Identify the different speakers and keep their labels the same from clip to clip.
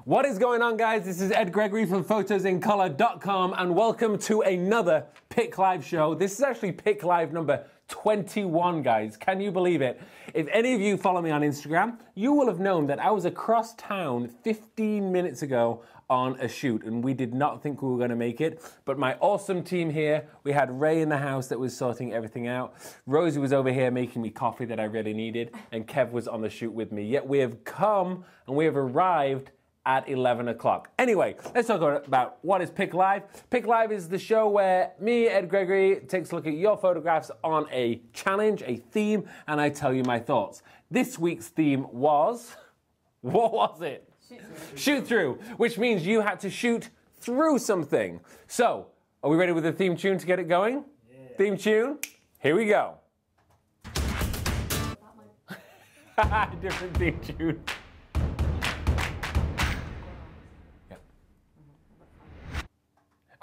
Speaker 1: What is going on, guys? This is Ed Gregory from photosincolor.com and welcome to another PIC Live show. This is actually PIC Live number 21, guys. Can you believe it? If any of you follow me on Instagram, you will have known that I was across town 15 minutes ago on a shoot and we did not think we were going to make it. But my awesome team here, we had Ray in the house that was sorting everything out. Rosie was over here making me coffee that I really needed, and Kev was on the shoot with me. Yet we have come and we have arrived at 11 o'clock. Anyway, let's talk about what is PIC Live. PIC Live is the show where me, Ed Gregory, takes a look at your photographs on a challenge, a theme, and I tell you my thoughts. This week's theme was, what was it? Shoot through, which means you had to shoot through something. So, are we ready with the theme tune to get it going? Yeah. Theme tune, here we go. Different theme tune.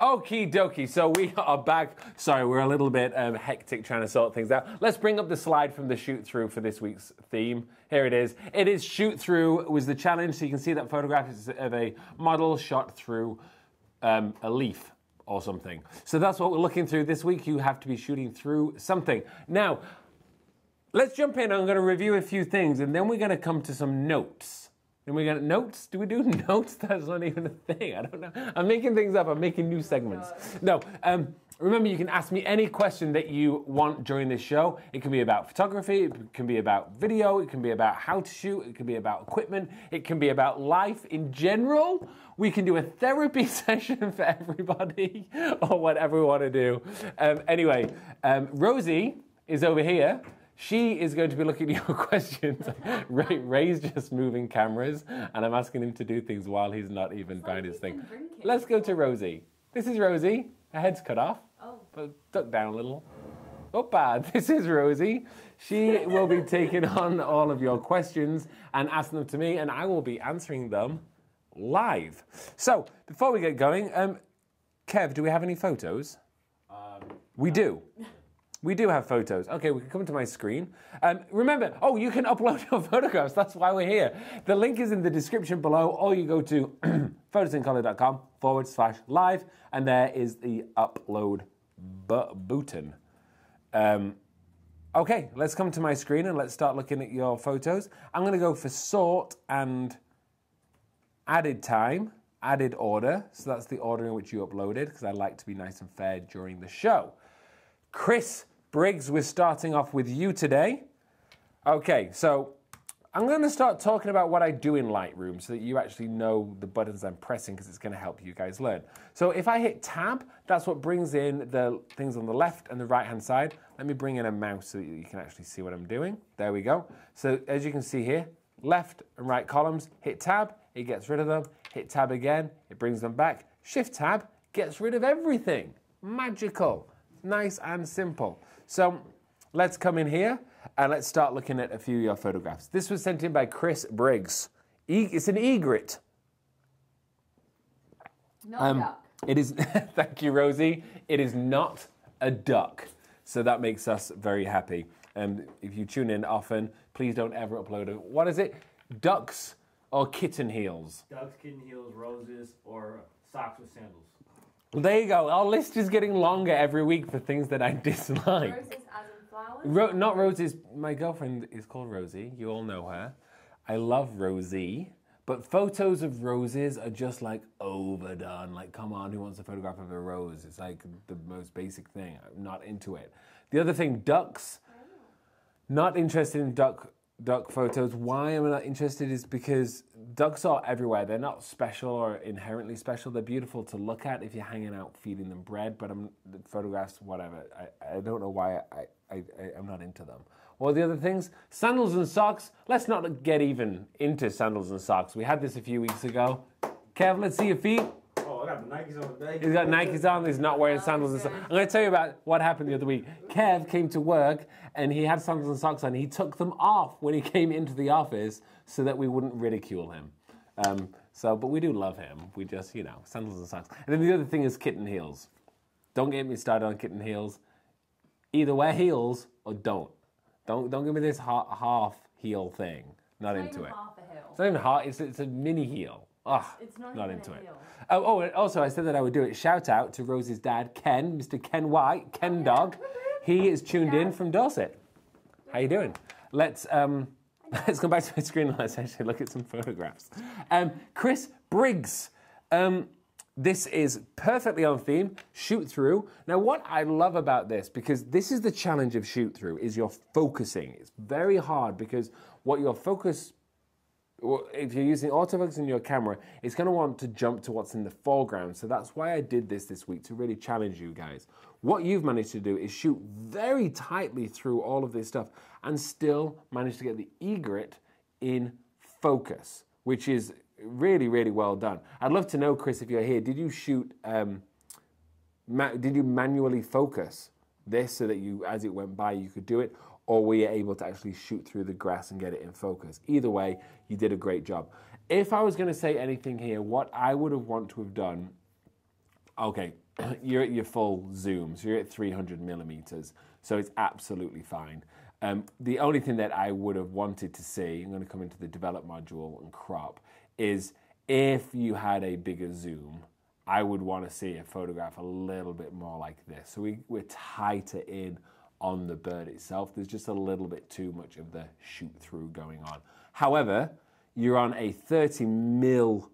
Speaker 1: Okie dokie, so we are back. Sorry, we're a little bit hectic trying to sort things out. Let's bring up the slide from the shoot through for this week's theme. Here it is. It is shoot through was the challenge. So you can see that photograph is of a model shot through a leaf or something. So that's what we're looking through this week. You have to be shooting through something. Now, let's jump in. I'm going to review a few things and then we're going to come to some notes. And we got notes? Do we do notes? That's not even a thing. I don't know. I'm making things up. I'm making new segments. No. Remember, you can ask me any question that you want during this show. It can be about photography. It can be about video. It can be about how to shoot. It can be about equipment. It can be about life in general. We can do a therapy session for everybody or whatever we want to do. Anyway, Rosie is over here. She is going to be looking at your questions. Ray's just moving cameras, and I'm asking him to do things while he's not even behind his thing. Let's go to Rosie. This is Rosie. Her head's cut off, but duck down a little. Opa, this is Rosie. She will be taking on all of your questions and asking them to me, and I will be answering them live. So, before we get going, Kev, do we have any photos? We do. We do have photos. Okay, we can come to my screen. Remember, you can upload your photographs. That's why we're here. The link is in the description below, or you go to photosincolor.com/live, and there is the upload button. Okay, let's come to my screen and let's start looking at your photos. I'm going to go for sort and added time, added order. So that's the order in which you uploaded, because I like to be nice and fair during the show. Chris Briggs, we're starting off with you today. Okay, so I'm going to start talking about what I do in Lightroom so that you actually know the buttons I'm pressing, because it's going to help you guys learn. So if I hit tab, that's what brings in the things on the left and the right hand side. Let me bring in a mouse so that you can actually see what I'm doing. There we go. So as you can see here, left and right columns, hit tab, it gets rid of them. Hit tab again, it brings them back. Shift tab, gets rid of everything. Magical. Nice and simple. So let's come in here and let's start looking at a few of your photographs. This was sent in by Chris Briggs. It's an egret.
Speaker 2: Not a duck.
Speaker 1: It is, thank you, Rosie. It is not a duck. So that makes us very happy. If you tune in often, please don't ever upload it. What is it? Ducks or kitten heels?
Speaker 3: Ducks, kitten heels, roses, or socks with sandals.
Speaker 1: Well, there you go. Our list is getting longer every week for things that I dislike.
Speaker 2: Roses as in flowers?
Speaker 1: Not roses. My girlfriend is called Rosie. You all know her. I love Rosie. But photos of roses are just like overdone. Like, come on, who wants a photograph of a rose? It's like the most basic thing. I'm not into it. The other thing, ducks. Not interested in duck photos. Why am I not interested is because ducks are everywhere. They're not special or inherently special. They're beautiful to look at if you're hanging out feeding them bread, but photographs, whatever. I don't know why I'm not into them. What are the other things? Sandals and socks. Let's not get even into sandals and socks. We had this a few weeks ago. Kev, let's see your feet.
Speaker 3: Oh, I got the Nikes on today.
Speaker 1: He's got Nikes on. He's not wearing sandals and socks. I'm going to tell you about what happened the other week. Kev came to work and he had sandals and socks on. He took them off when he came into the office so that we wouldn't ridicule him. But we do love him. We just, sandals and socks. And then the other thing is kitten heels. Don't get me started on kitten heels. Either wear heels or don't. Don't give me this half heel thing. Not into it.
Speaker 2: Half a heel.
Speaker 1: It's not even half. It's a mini heel.
Speaker 2: It's not
Speaker 1: not
Speaker 2: even
Speaker 1: into
Speaker 2: a
Speaker 1: it.
Speaker 2: heel.
Speaker 1: Oh, and also I said that I would do it. Shout out to Rosie's dad, Ken, Mr. Ken White, Ken Dog. He is tuned in from Dorset. How you doing? Let's go back to my screen and let's actually look at some photographs. Chris Briggs. This is perfectly on theme, shoot through. Now what I love about this, because this is the challenge of shoot through, is you're focusing. It's very hard because what your focus, if you're using autofocus in your camera, it's going to want to jump to what's in the foreground. So that's why I did this week, to really challenge you guys. What you've managed to do is shoot very tightly through all of this stuff and still manage to get the egret in focus, which is really, really well done. I'd love to know, Chris, if you're here, did you shoot, did you manually focus this so that you, as it went by, you could do it? Or were you able to actually shoot through the grass and get it in focus? Either way, you did a great job. If I was going to say anything here, what I would have wanted to have done, okay, you're at your full zoom, so you're at 300 millimeters, so it's absolutely fine. The only thing that I would have wanted to see, I'm going to come into the develop module and crop, is if you had a bigger zoom, I would want to see a photograph a little bit more like this. So we're tighter in on the bird itself. There's just a little bit too much of the shoot through going on. However, you're on a 30 mil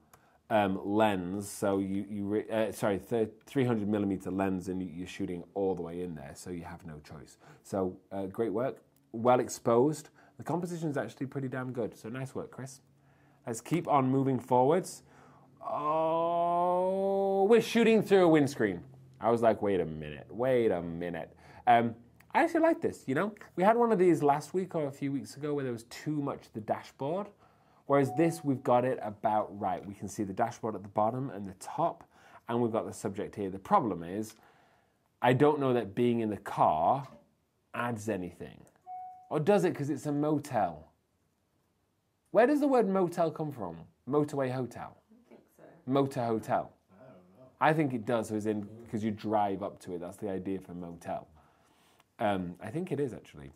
Speaker 1: lens, so 300 millimeter lens, and you're shooting all the way in there, so you have no choice. So great work, well exposed. The composition is actually pretty damn good, so nice work, Chris. Let's keep on moving forwards. Oh, we're shooting through a windscreen. I was like, wait a minute. I actually like this, you know? We had one of these last week or a few weeks ago where there was too much the dashboard, whereas this, we've got it about right. We can see the dashboard at the bottom and the top, and we've got the subject here. The problem is, I don't know that being in the car adds anything. Or does it because it's a motel? Where does the word motel come from? Motorway hotel?
Speaker 2: I think so.
Speaker 1: Motor hotel?
Speaker 3: I don't know.
Speaker 1: I think it does, as in, because you drive up to it. That's the idea for motel. I think it is, actually.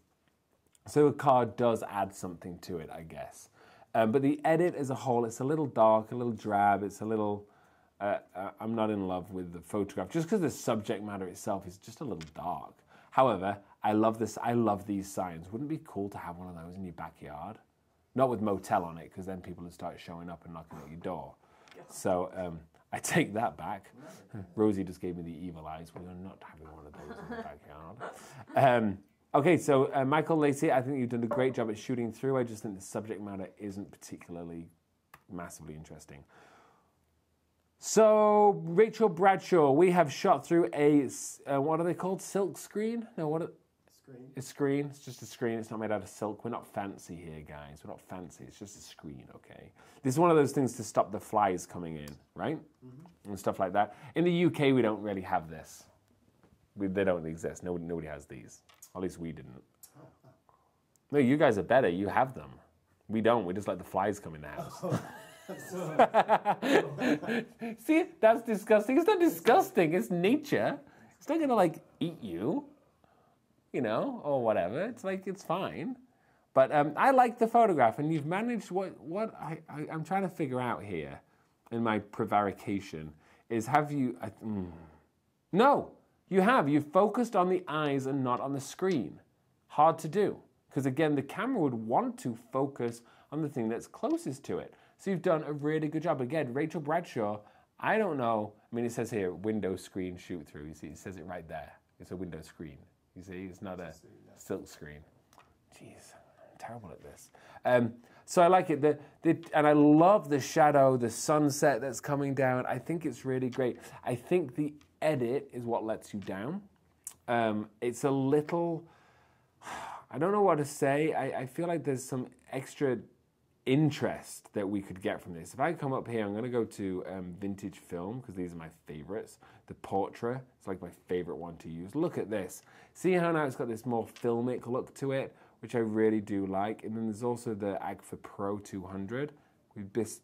Speaker 1: So a car does add something to it, I guess. But the edit as a whole, it's a little dark, a little drab. It's a little, I'm not in love with the photograph, just because the subject matter itself is just a little dark. However, I love this. I love these signs. Wouldn't it be cool to have one of those in your backyard? Not with motel on it, because then people would start showing up and knocking at your door. So I take that back. Rosie just gave me the evil eyes. We are not having one of those in the backyard. Okay, so Michael Lacey, I think you've done a great job at shooting through. I just think the subject matter isn't particularly massively interesting. So, Rachel Bradshaw, we have shot through a, what are they called? Silk screen? No, what?
Speaker 3: Screen.
Speaker 1: A screen. It's just a screen. It's not made out of silk. We're not fancy here, guys. We're not fancy. It's just a screen, okay? This is one of those things to stop the flies coming in, right? Mm-hmm. And stuff like that. In the UK, we don't really have this. They don't exist. Nobody has these. At least we didn't. No, you guys are better. You have them. We don't. We just let the flies come in the house. See, that's disgusting. It's not disgusting. It's nature. It's not going to, like, eat you. You know, or whatever. It's like, it's fine. But I like the photograph, and you've managed what I'm trying to figure out here in my prevarication is have you... No, you have. You've focused on the eyes and not on the screen. Hard to do. Because, again, the camera would want to focus on the thing that's closest to it. So you've done a really good job. Again, Rachel Bradshaw, I don't know. I mean, it says here, window screen shoot through. You see, it says it right there. It's a window screen. You see, it's not a silk screen. Jeez, I'm terrible at this. So I like it. And I love the shadow, the sunset that's coming down. I think it's really great. I think the edit is what lets you down. It's a little, I don't know what to say. I feel like there's some extra interest that we could get from this. If I come up here, I'm going to go to vintage film, because these are my favorites. The portrait, it's like my favorite one to use. Look at this. See how now it's got this more filmic look to it, which I really do like. And then there's also the Agfa Pro 200. We boost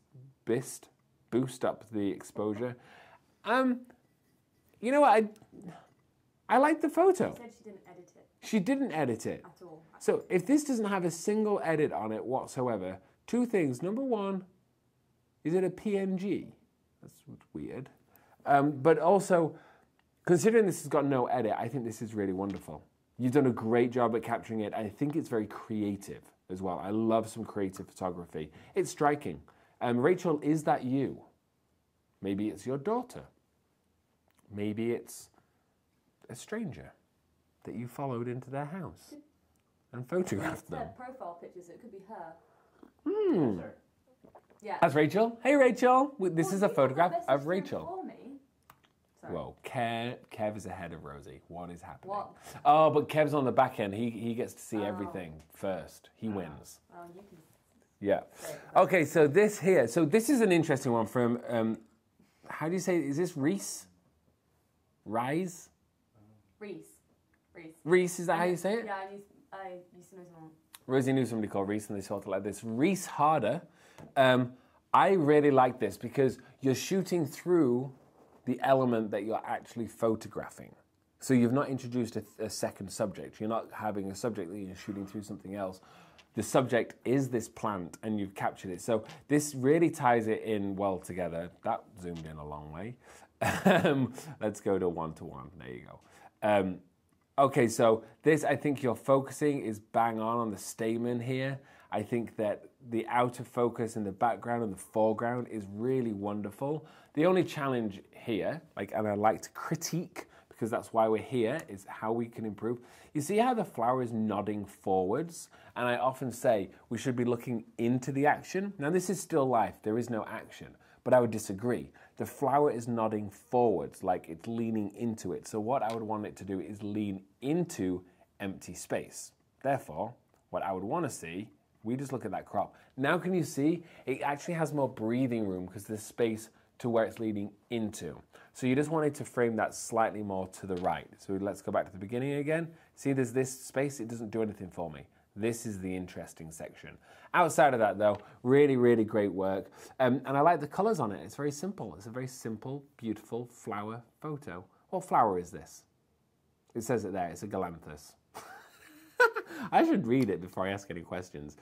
Speaker 1: up the exposure. You know what? I like the photo.
Speaker 2: She said she didn't edit it.
Speaker 1: She didn't edit it.
Speaker 2: At all.
Speaker 1: So if this doesn't have a single edit on it whatsoever, two things. Number one, Is it a PNG? That's weird. But also, considering this has got no edit, I think this is really wonderful. You've done a great job at capturing it. I think it's very creative as well. I love some creative photography. It's striking. Rachel, is that you? Maybe it's your daughter. Maybe it's a stranger that you followed into their house and photographed them.
Speaker 2: Profile pictures, it could be her.
Speaker 1: Hmm.
Speaker 2: Yeah.
Speaker 1: That's Rachel. Hey, Rachel. This is a photograph of Rachel.
Speaker 2: For me. Sorry.
Speaker 1: Whoa, Kev is ahead of Rosie. What is happening?
Speaker 2: What?
Speaker 1: Oh, but Kev's on the back end. He gets to see everything first. He wins.
Speaker 2: Oh, you can.
Speaker 1: Yeah. Okay, so this here. So this is an interesting one from, how do you say, is this Reese? Rise?
Speaker 2: Reese.
Speaker 1: Reese, is that how you say it?
Speaker 2: Yeah, I used to know someone.
Speaker 1: Rosie knew somebody called Reese and they sort of like this. Reese Harder. I really like this because you're shooting through the element that you're actually photographing. So you've not introduced a second subject. You're not having a subject that you're shooting through something else. The subject is this plant and you've captured it. So this really ties it in well together. That zoomed in a long way. Let's go to 1:1. There you go. Okay, so this, I think you're focusing is bang on the stamen here. I think that the outer focus in the background and the foreground is really wonderful. The only challenge here, and I like to critique, because that's why we're here, is how we can improve. You see how the flower is nodding forwards? And I often say we should be looking into the action. Now this is still life, there is no action, but I would disagree. The flower is nodding forwards, like it's leaning into it. So what I would want it to do is lean into empty space. Therefore, what I would want to see, we just look at that crop. Now can you see, it actually has more breathing room because there's space to where it's leading into. So you just wanted to frame that slightly more to the right. So let's go back to the beginning again. See, there's this space, it doesn't do anything for me. This is the interesting section. Outside of that though, really, really great work. And I like the colors on it. It's very simple. It's a very simple, beautiful flower photo. What flower is this? It says it there, it's a galanthus. I should read it before I ask any questions.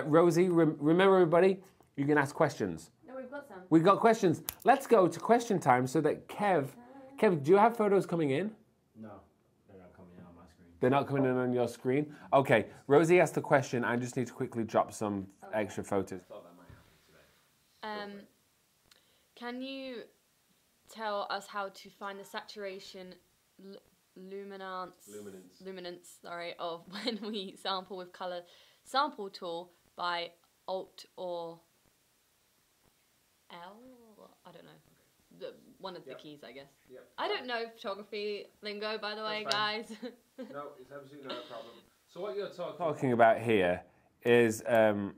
Speaker 1: Rosie, remember everybody, you can ask questions.
Speaker 2: No, we've got some.
Speaker 1: We've got questions. Let's go to question time so that Kev, do you have photos coming in?
Speaker 3: No, they're not coming in on my screen.
Speaker 1: They're not coming in on your screen? Okay, Rosie asked the question. I just need to quickly drop some extra photos.
Speaker 3: Thought that might happen today.
Speaker 4: Can you tell us how to find the saturation luminance of when we sample with color sample tool by Alt or L? I don't know. One of the keys, I guess.
Speaker 1: Yep.
Speaker 4: I don't know photography lingo, by the way, guys.
Speaker 1: No, it's absolutely not a problem. So what you're talking about here is, I'm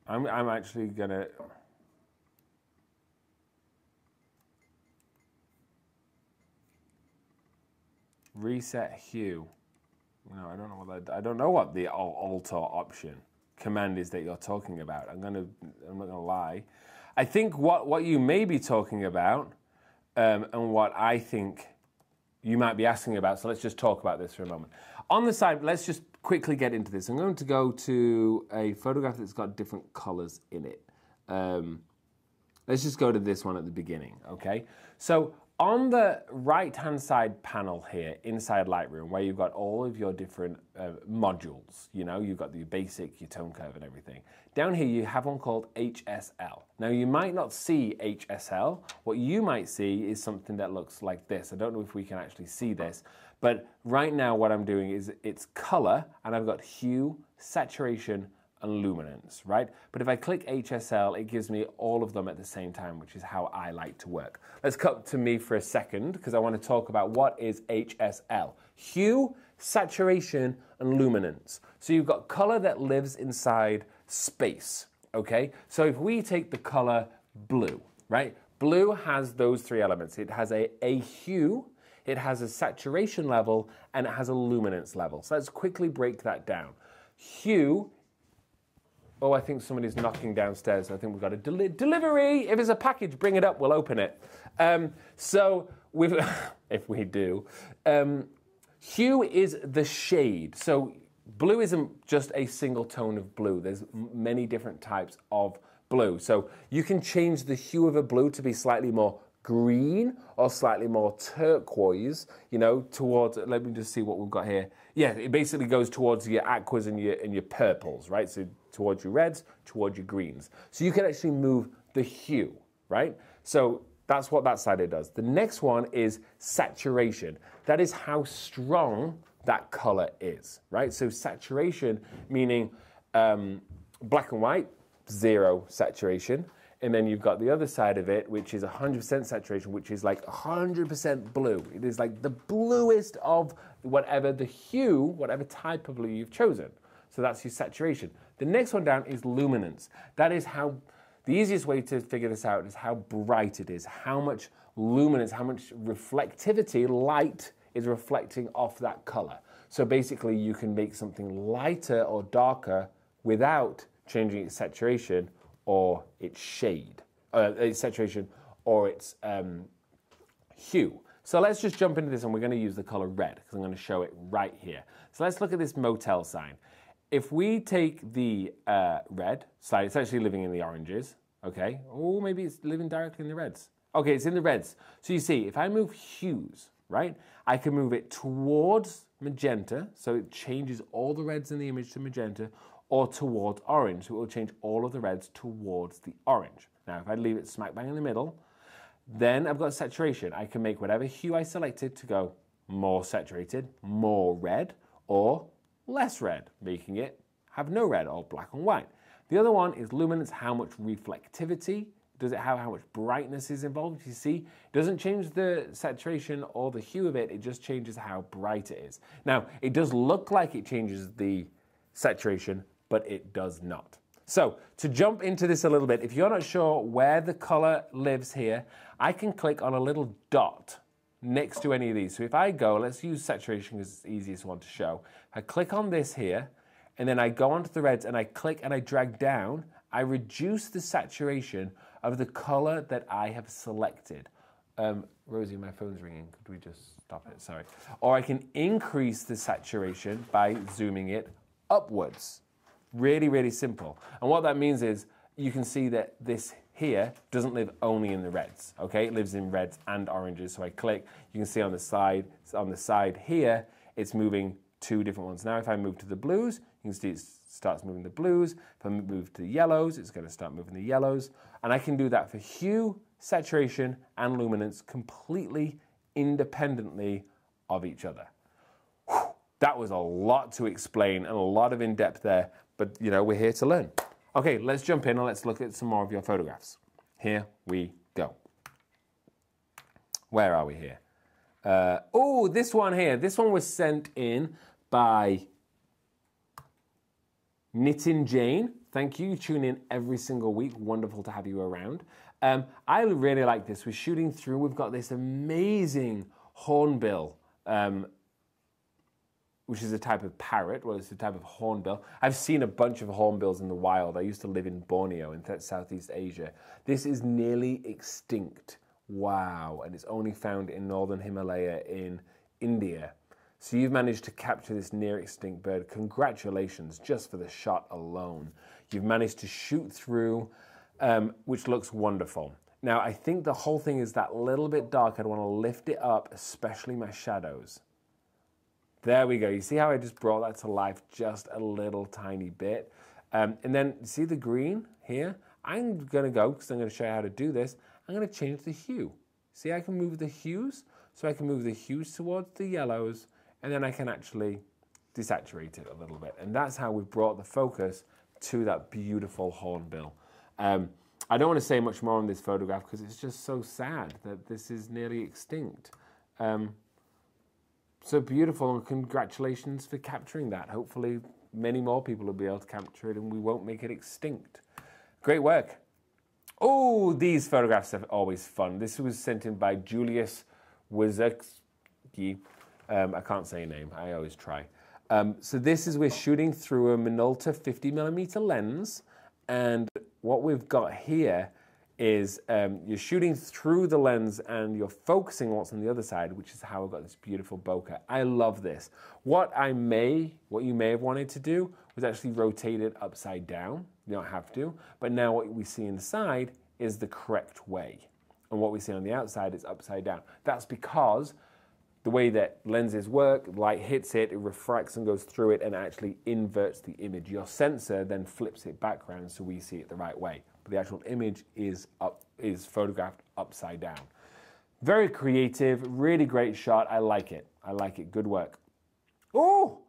Speaker 1: actually gonna. Reset hue. No, I don't know what that. I don't know what the alter option command is that you're talking about. I'm not gonna lie. I think what you may be talking about, and what I think you might be asking about. So let's just talk about this for a moment. On the side, let's just quickly get into this. I'm going to go to a photograph that's got different colors in it. Let's just go to this one at the beginning. Okay. So on the right-hand side panel here, inside Lightroom, where you've got all of your different modules, you've got your basic, your tone curve and everything. Down here, you have one called HSL. Now, you might not see HSL. What you might see is something that looks like this. I don't know if we can actually see this, but right now what I'm doing is it's color, and I've got hue, saturation, and luminance, right? But if I click HSL, it gives me all of them at the same time, which is how I like to work. Let's cut to me for a second, because I want to talk about what is HSL. Hue, saturation, and luminance. So you've got color that lives inside space, okay? So if we take the color blue, right? Blue has those three elements. It has a hue, it has a saturation level, and it has a luminance level. So let's quickly break that down. Hue. Oh, I think somebody's knocking downstairs. I think we've got a delivery. If it's a package, bring it up. We'll open it. If we do. Hue is the shade. So blue isn't just a single tone of blue. There's many different types of blue. So you can change the hue of a blue to be slightly more green or slightly more turquoise, you know, towards, let me just see what we've got here. Yeah, it basically goes towards your aquas and your purples, right? So towards your reds, towards your greens. So you can actually move the hue, right? So that's what that slider does. The next one is saturation. That is how strong that color is, right? So saturation, meaning black and white, 0 saturation. And then you've got the other side of it, which is 100% saturation, which is like 100% blue. It is like the bluest of whatever the hue, whatever type of blue you've chosen. So that's your saturation. The next one down is luminance. That is how, the easiest way to figure this out is how bright it is, how much luminance, how much reflectivity, light is reflecting off that color. So basically you can make something lighter or darker without changing its saturation or its shade, its saturation or its hue. So let's just jump into this, and we're going to use the color red because I'm going to show it right here. So let's look at this motel sign. If we take the red slide, it's actually living in the oranges, okay? Or maybe it's living directly in the reds. Okay, it's in the reds. So you see, if I move hues, right, I can move it towards magenta, so it changes all the reds in the image to magenta, or towards orange, so it will change all of the reds towards the orange. Now, if I leave it smack bang in the middle, then I've got saturation. I can make whatever hue I selected to go more saturated, more red, or less red, making it have no red, or black and white. The other one is luminance, how much reflectivity does it have, how much brightness is involved. You see, it doesn't change the saturation or the hue of it, it just changes how bright it is. Now, it does look like it changes the saturation, but it does not. So to jump into this a little bit, if you're not sure where the color lives here, I can click on a little dot next to any of these. So if I go, let's use saturation because it's the easiest one to show. I click on this here, and then I go onto the reds and I click and I drag down, I reduce the saturation of the color that I have selected. Rosie, my phone's ringing. Could we just stop it? Sorry. Or I can increase the saturation by zooming it upwards. Really, really simple. And what that means is you can see that this here doesn't live only in the reds, okay? It lives in reds and oranges. So I click, you can see on the side here, it's moving 2 different ones. Now if I move to the blues, you can see it starts moving the blues. If I move to the yellows, it's going to start moving the yellows. And I can do that for hue, saturation, and luminance completely independently of each other. Whew. That was a lot to explain and a lot of in-depth there, but you know, we're here to learn. Okay, let's jump in and let's look at some more of your photographs. Here we go. Where are we here? Oh, this one here. This one was sent in by Nitin Jain. Thank you. You tune in every single week. Wonderful to have you around. I really like this. We're shooting through. We've got this amazing hornbill, which is a type of parrot. Well, it's a type of hornbill. I've seen a bunch of hornbills in the wild. I used to live in Borneo in Southeast Asia. This is nearly extinct. Wow. And it's only found in northern Himalaya in India. So you've managed to capture this near extinct bird. Congratulations, just for the shot alone. You've managed to shoot through, which looks wonderful. Now, I think the whole thing is that little bit dark. I'd want to lift it up, especially my shadows. There we go. You see how I just brought that to life just a little tiny bit? And then see the green here? I'm going to go, because I'm going to show you how to do this, I'm going to change the hue. See, I can move the hues. So I can move the hues towards the yellows, and then I can actually desaturate it a little bit. And that's how we've brought the focus to that beautiful hornbill. I don't want to say much more on this photograph because it's just so sad that this is nearly extinct. So beautiful, and congratulations for capturing that. Hopefully many more people will be able to capture it and we won't make it extinct. Great work. Oh, these photographs are always fun. This was sent in by Julius Wazecki. I can't say your name, I always try. So this is, we're shooting through a Minolta 50mm lens, and what we've got here is you're shooting through the lens and you're focusing what's on the other side, which is how I've got this beautiful bokeh. I love this. What you may have wanted to do was actually rotate it upside down. You don't have to, but now what we see inside is the correct way. And what we see on the outside is upside down. That's because the way that lenses work, light hits it, it refracts and goes through it and actually inverts the image. Your sensor then flips it back around so we see it the right way. But the actual image is photographed upside down. Very creative, really great shot. I like it. I like it. Good work. Oh,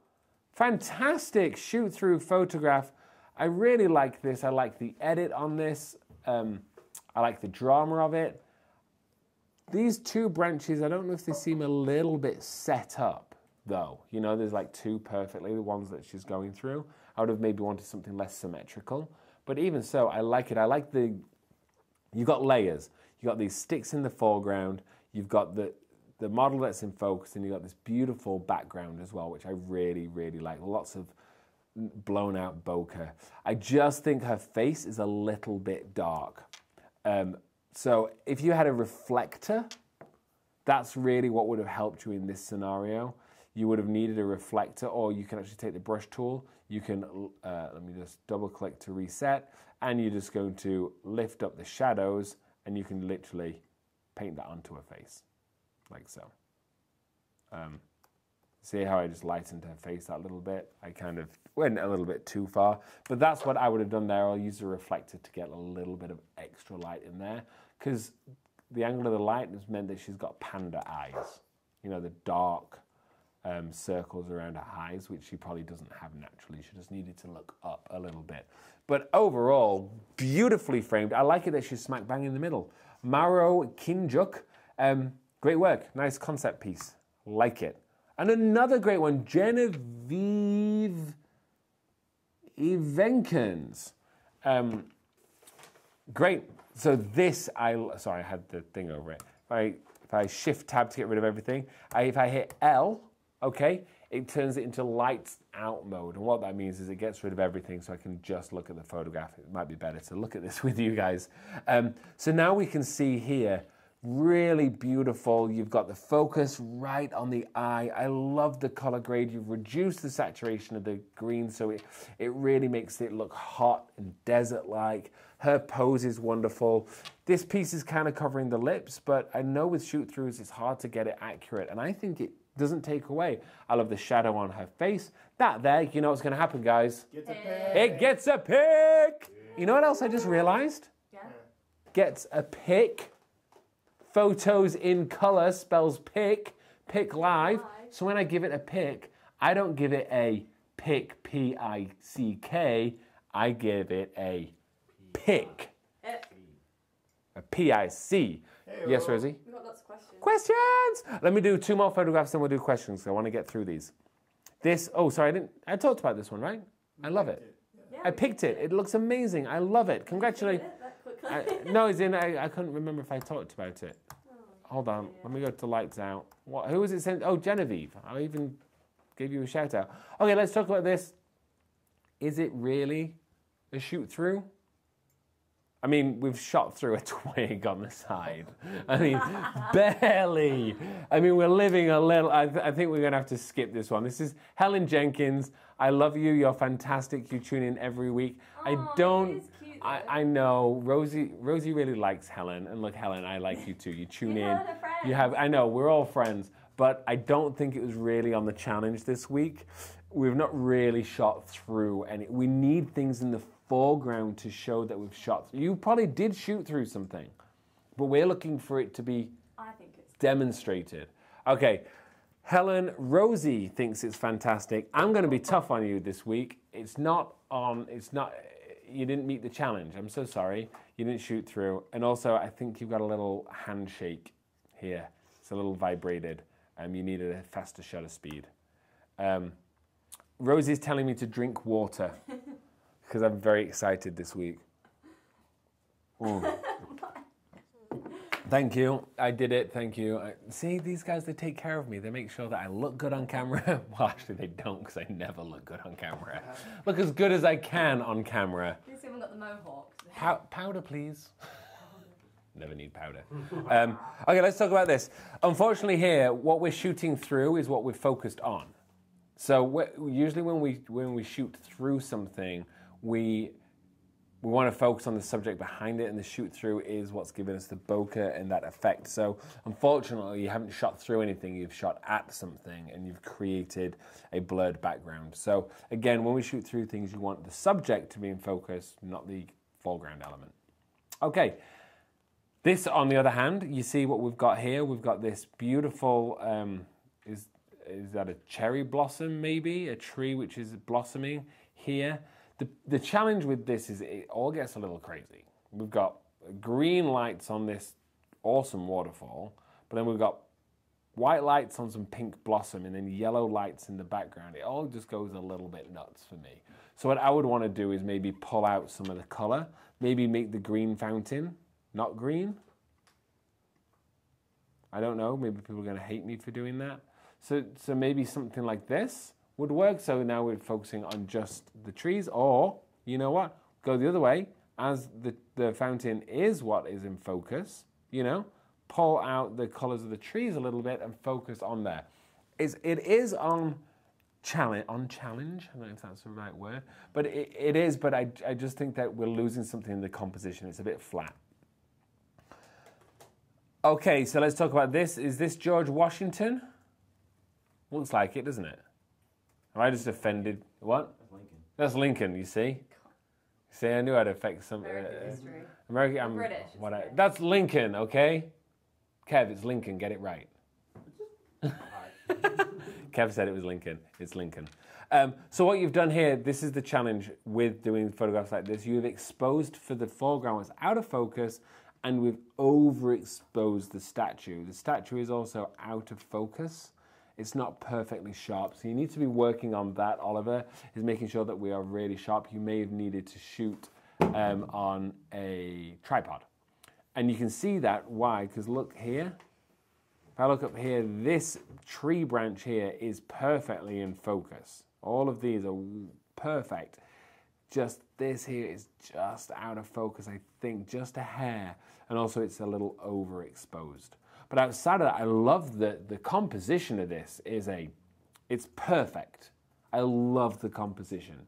Speaker 1: fantastic shoot-through photograph. I really like this. I like the edit on this. I like the drama of it. These two branches, I don't know if they seem a little bit set up, though. You know, there's like two perfectly, the ones that she's going through. I would have maybe wanted something less symmetrical. But even so, I like it. I like you've got layers. You've got these sticks in the foreground. You've got the model that's in focus, and you've got this beautiful background as well, which I really, really like. Lots of blown out bokeh. I just think her face is a little bit dark. So if you had a reflector, that's really what would have helped you in this scenario. You would have needed a reflector, or you can actually take the brush tool. You can, let me just double click to reset, and you're just going to lift up the shadows, and you can literally paint that onto her face, like so. See how I just lightened her face that little bit? I kind of went a little bit too far, but that's what I would have done there. I'll use a reflector to get a little bit of extra light in there, because the angle of the light has meant that she's got panda eyes. You know, the dark circles around her eyes, which she probably doesn't have naturally. She just needed to look up a little bit. But overall, beautifully framed. I like it that she's smack bang in the middle. Maro Kinjuk, great work. Nice concept piece. Like it. And another great one, Genevieve Evenkens. Great. So this, sorry, I had the thing over it. If I shift tab to get rid of everything, if I hit L, okay, it turns it into lights out mode. And what that means is it gets rid of everything so I can just look at the photograph. It might be better to look at this with you guys. So now we can see here, really beautiful. You've got the focus right on the eye. I love the color grade. You've reduced the saturation of the green so it really makes it look hot and desert-like. Her pose is wonderful. This piece is kind of covering the lips, but I know with shoot-throughs it's hard to get it accurate, and I think it doesn't take away. I love the shadow on her face. That there, you know what's going to happen, guys.
Speaker 3: Gets a pick.
Speaker 1: It gets a pick! You know what else I just realized?
Speaker 2: Yeah.
Speaker 1: Gets a pick. Photos in color spells pick live. So when I give it a pick, I don't give it a pick, P-I-C-K. I give it a pick, a P-I-C. Yes, Rosie?
Speaker 2: We've got lots of questions.
Speaker 1: Questions! Let me do 2 more photographs, then we'll do questions. So I want to get through these. This, oh, sorry, I talked about this one, right? I love it.
Speaker 2: Yeah,
Speaker 1: I picked it. It looks amazing. I love it. Congratulations. No, it's in. I couldn't remember if I talked about it. Hold on. Let me go to lights out. What? Who was it sent? Oh, Genevieve. I even gave you a shout out. Okay, let's talk about this. Is it really a shoot through? I mean, we've shot through a twig on the side. I mean, barely. I mean, we're living a little. I think we're going to have to skip this one. This is Helen Jenkins. I love you. You're fantastic. You tune in every week. I don't. I know Rosie really likes Helen, and look, Helen, I like you too. You tune in. You have. I know we're all friends, but I don't think it was really on the challenge this week. We've not really shot through any. We need things in the foreground to show that we've shot. You probably did shoot through something, but we're looking for it to be demonstrated. Okay, Helen, Rosie thinks it's fantastic. I'm going to be tough on you this week. It's not. You didn't meet the challenge. I'm so sorry. You didn't shoot through. And also, I think you've got a little handshake here. It's a little vibrated. You needed a faster shutter speed. Rosie's telling me to drink water because I'm very excited this week. Thank you. I did it. Thank you. See, these guys, they take care of me. They make sure that I look good on camera. Well, actually, they don't because I never look good on camera. Look as good as I can on camera.
Speaker 2: At least you haven't got the mohawk.
Speaker 1: Powder, please. Never need powder. Okay, let's talk about this. Unfortunately here, what we're shooting through is what we're focused on. So usually when we shoot through something, we want to focus on the subject behind it, and the shoot through is what's giving us the bokeh and that effect. So unfortunately, you haven't shot through anything, you've shot at something, and you've created a blurred background. So again, when we shoot through things, you want the subject to be in focus, not the foreground element. Okay, this on the other hand, you see what we've got here. We've got this beautiful, is that a cherry blossom maybe? A tree which is blossoming here. The challenge with this is it all gets a little crazy. We've got green lights on this awesome waterfall, but then we've got white lights on some pink blossom and then yellow lights in the background. It all just goes a little bit nuts for me. So what I would want to do is maybe pull out some of the color, maybe make the green fountain not green. I don't know, maybe people are going to hate me for doing that. So maybe something like this would work. So now we're focusing on just the trees, or you know what, go the other way, as the fountain is what is in focus, you know, pull out the colors of the trees a little bit and focus on there. It is on challenge, I don't know if that's the right word, but it is, but I just think that we're losing something in the composition. It's a bit flat. Okay, so let's talk about this. Is this George Washington? Looks like it, doesn't it? Am I just offended? What?
Speaker 3: That's Lincoln.
Speaker 1: That's Lincoln, you see? See, I knew I'd affect some...
Speaker 2: American history.
Speaker 1: American...
Speaker 2: British.
Speaker 1: That's Lincoln, okay? Kev, it's Lincoln, get it right. Kev said it was Lincoln. It's Lincoln. So what you've done here, this is the challenge with doing photographs like this. You've exposed for the foreground what's out of focus, and we've overexposed the statue. The statue is also out of focus. It's not perfectly sharp, so you need to be working on that, Oliver, is making sure that we are really sharp. You may have needed to shoot on a tripod. And you can see that, why? Because look here. If I look up here, this tree branch here is perfectly in focus. All of these are perfect. Just this here is just out of focus, I think, just a hair. And also it's a little overexposed. But outside of that, I love the composition of this it's perfect. I love the composition.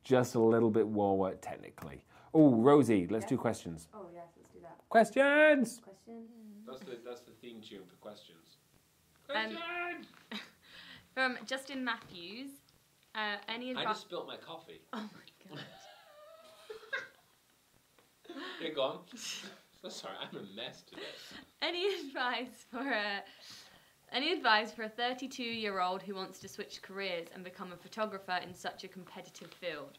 Speaker 1: Just a little bit more work technically. Oh, Rosie, let's do questions.
Speaker 2: Oh, yes, let's do that.
Speaker 1: Questions!
Speaker 2: Question?
Speaker 1: That's the theme tune for questions.
Speaker 4: From Justin Matthews, any advice?
Speaker 1: I just spilt my coffee.
Speaker 4: Oh my god.
Speaker 1: Yeah, go on. Sorry, I'm a mess today.
Speaker 4: Any advice for a 32-year-old who wants to switch careers and become a photographer in such a competitive field?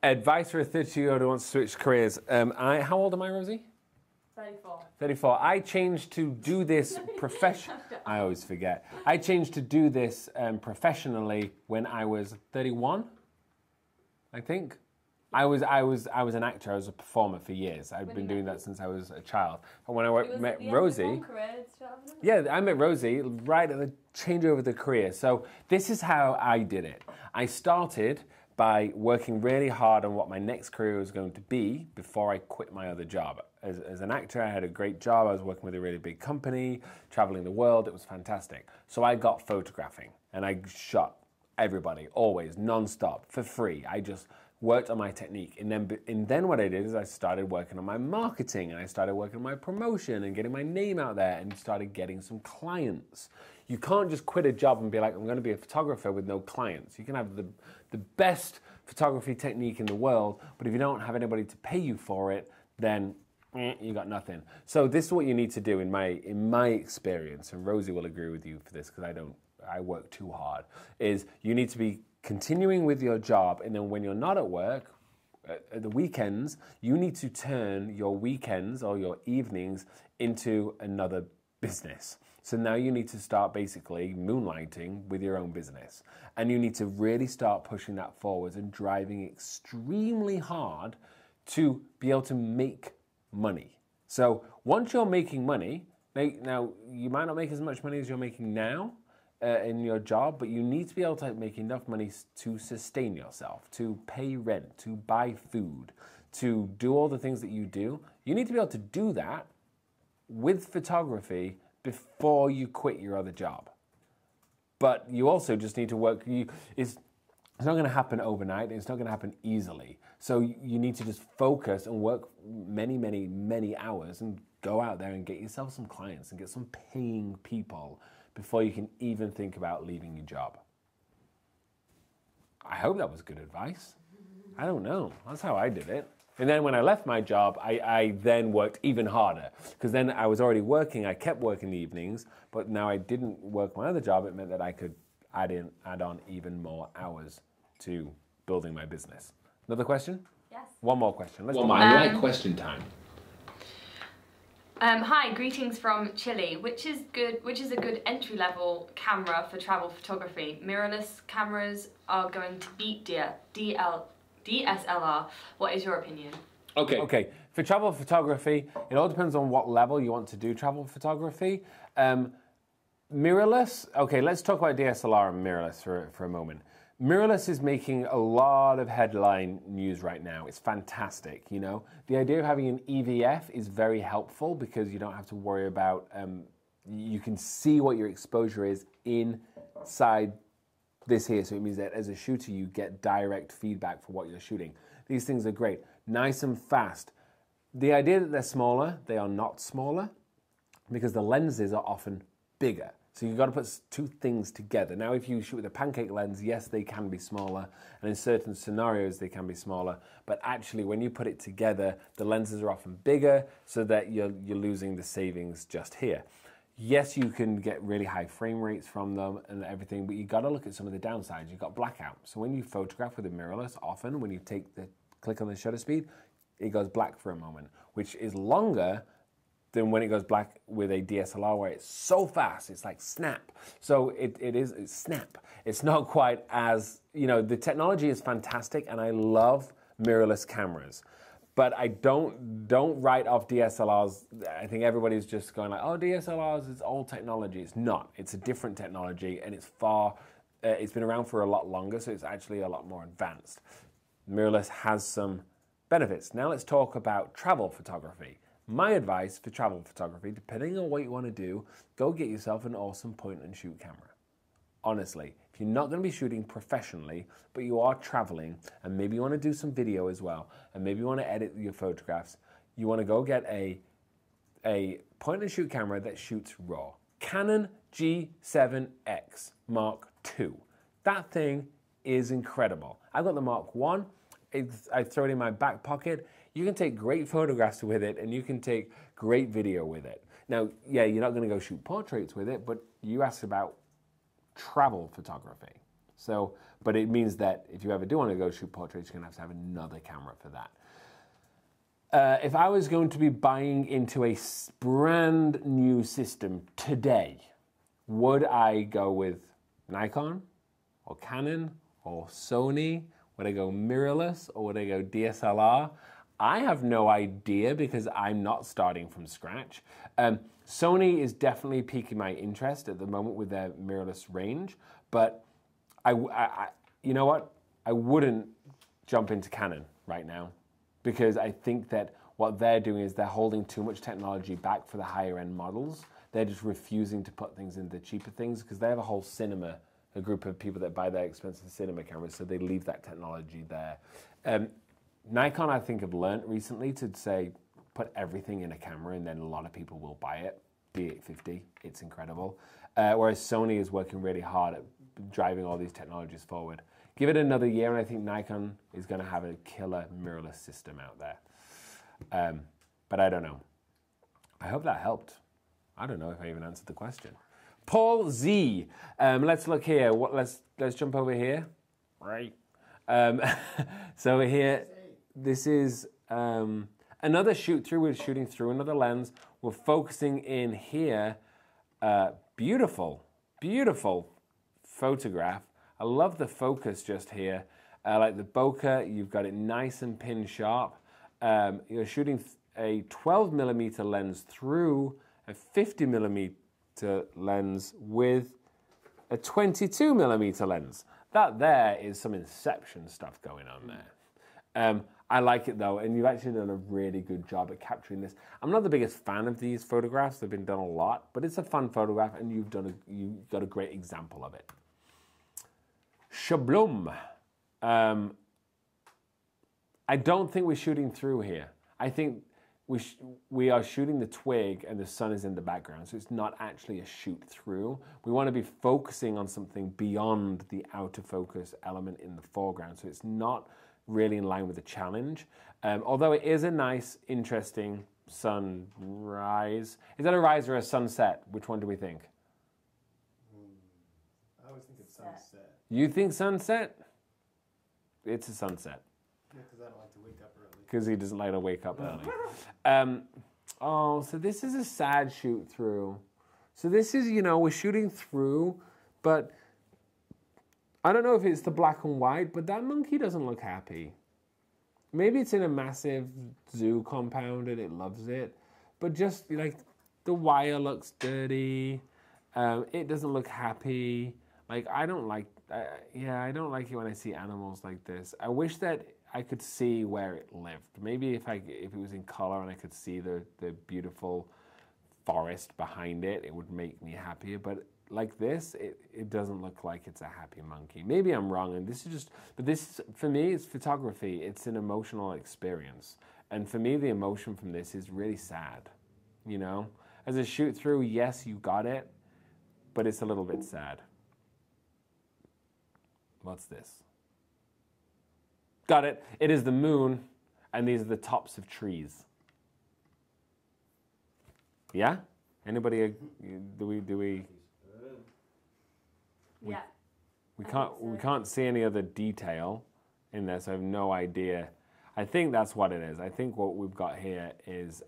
Speaker 1: Advice for a 32-year-old who wants to switch careers. How old am I, Rosie?
Speaker 2: 34.
Speaker 1: 34. I changed to do this professionally. I always forget. I changed to do this professionally when I was 31, I think. I was an actor. I was a performer for years. I'd been doing that since I was a child. And when I met Rosie, I met Rosie right at the changeover of the career. So this is how I did it. I started by working really hard on what my next career was going to be before I quit my other job. As an actor, I had a great job. I was working with a really big company, traveling the world. It was fantastic. So I got photographing, and I shot everybody, always, non-stop, for free. I just worked on my technique. And then what I did is I started working on my marketing, and I started working on my promotion and getting my name out there, and started getting some clients. You can't just quit a job and be like, I'm going to be a photographer with no clients. You can have the best photography technique in the world, but if you don't have anybody to pay you for it, then you got nothing. So this is what you need to do in my experience, and Rosie will agree with you for this because I work too hard, is you need to be continuing with your job, and then when you're not at work, at the weekends, you need to turn your weekends or your evenings into another business. So now you need to start basically moonlighting with your own business. And you need to really start pushing that forwards and driving extremely hard to be able to make money. So once you're making money, now you might not make as much money as you're making now in your job, but you need to be able to make enough money to sustain yourself, to pay rent, to buy food, to do all the things that you do, you need to be able to do that with photography before you quit your other job. But you also just need to work. It's not going to happen overnight. It's not going to happen easily. So you need to just focus and work many, many, many hours and go out there and get yourself some clients and get some paying people before you can even think about leaving your job. I hope that was good advice. I don't know. That's how I did it. And then when I left my job, I then worked even harder because then I was already working. I kept working the evenings, but now I didn't work my other job. It meant that I could add on even more hours to building my business. Another question?
Speaker 2: Yes.
Speaker 1: One more question. Let's
Speaker 5: I like question time.
Speaker 4: Hi, greetings from Chile. Which is a good entry-level camera for travel photography? Mirrorless cameras are going to beat DSLR. What is your opinion?
Speaker 1: Okay. For travel photography, it all depends on what level you want to do travel photography. Mirrorless. Okay, let's talk about DSLR and mirrorless for a moment. Mirrorless is making a lot of headline news right now. It's fantastic, you know. The idea of having an EVF is very helpful because you don't have to worry about, you can see what your exposure is inside this here. So it means that as a shooter, you get direct feedback for what you're shooting. These things are great, nice and fast. The idea that they're smaller, they are not smaller because the lenses are often bigger. So you've got to put two things together. Now, if you shoot with a pancake lens, yes, they can be smaller. And in certain scenarios, they can be smaller. But actually, when you put it together, the lenses are often bigger so that you're losing the savings just here. Yes, you can get really high frame rates from them and everything, but you got to look at some of the downsides. You've got blackout. So when you photograph with a mirrorless, often when you click on the shutter speed, it goes black for a moment, which is longer than when it goes black with a DSLR where it's so fast, it's like snap. So it's snap. It's not quite as, you know, the technology is fantastic and I love mirrorless cameras. But I don't write off DSLRs. I think everybody's just going like, oh, DSLRs is old technology. It's not. It's a different technology and it's been around for a lot longer, so it's actually a lot more advanced. Mirrorless has some benefits. Now let's talk about travel photography. My advice for travel photography, depending on what you want to do, go get yourself an awesome point and shoot camera. Honestly, if you're not going to be shooting professionally, but you are traveling, and maybe you want to do some video as well, and maybe you want to edit your photographs, you want to go get a point and shoot camera that shoots RAW. Canon G7X Mark II. That thing is incredible. I've got the Mark 1. I throw it in my back pocket. You can take great photographs with it and you can take great video with it. Now, yeah, you're not going to go shoot portraits with it, but you asked about travel photography. So, but it means that if you ever do want to go shoot portraits, you're going to have another camera for that. If I was going to be buying into a brand new system today, would I go with Nikon or Canon or Sony? Would I go mirrorless or would I go DSLR? I have no idea because I'm not starting from scratch. Sony is definitely piquing my interest at the moment with their mirrorless range, but you know what? I wouldn't jump into Canon right now because I think that what they're doing is they're holding too much technology back for the higher end models. They're just refusing to put things into the cheaper things because they have a whole a group of people that buy their expensive cinema cameras, so they leave that technology there. Nikon, I think, have learned recently to say, put everything in a camera and then a lot of people will buy it. D850, it's incredible. Whereas Sony is working really hard at driving all these technologies forward. Give it another year and I think Nikon is going to have a killer mirrorless system out there. But I don't know. I hope that helped. I don't know if I even answered the question. Paul Z. Let's look here. Let's jump over here. Right. So here, this is another shoot through. We're shooting through another lens. We're focusing in here. Beautiful, beautiful photograph. I love the focus just here. Like the bokeh, you've got it nice and pin sharp. You're shooting a 12mm lens through a 50mm lens with a 22mm lens. That there is some Inception stuff going on there. I like it though, and you've actually done a really good job at capturing this. I'm not the biggest fan of these photographs. They've been done a lot, but it's a fun photograph, and you've got a great example of it. Shablum. I don't think we're shooting through here. I think we are shooting the twig and the sun is in the background, so it's not actually a shoot through. We want to be focusing on something beyond the outer focus element in the foreground, so it's not really in line with the challenge. Although it is a nice, interesting sunrise. Is that a rise or a sunset? Which one do we think?
Speaker 5: I always think it's sunset.
Speaker 1: You think sunset? It's a sunset.
Speaker 5: Yeah, because I don't like to wake up early.
Speaker 1: Because he doesn't like to wake up early. Oh, so this is a sad shoot through. So this is, we're shooting through, but I don't know if it's the black and white, but that monkey doesn't look happy. Maybe it's in a massive zoo compound and it loves it, but just like the wire looks dirty. It doesn't look happy. Like I don't like it when I see animals like this. I wish that I could see where it lived. Maybe if it was in color and I could see the beautiful forest behind it, it would make me happier. But like this, it doesn't look like it's a happy monkey. Maybe I'm wrong, and but this for me, it's photography. It's an emotional experience, and for me, the emotion from this is really sad. As a shoot through, yes, you got it, but it's a little bit sad. What's this? Got it. It is the moon, and these are the tops of trees. Yeah? Anybody? Do we?
Speaker 2: Yeah.
Speaker 1: We can't see any other detail in there, so I have no idea. I think that's what it is. I think what we've got here is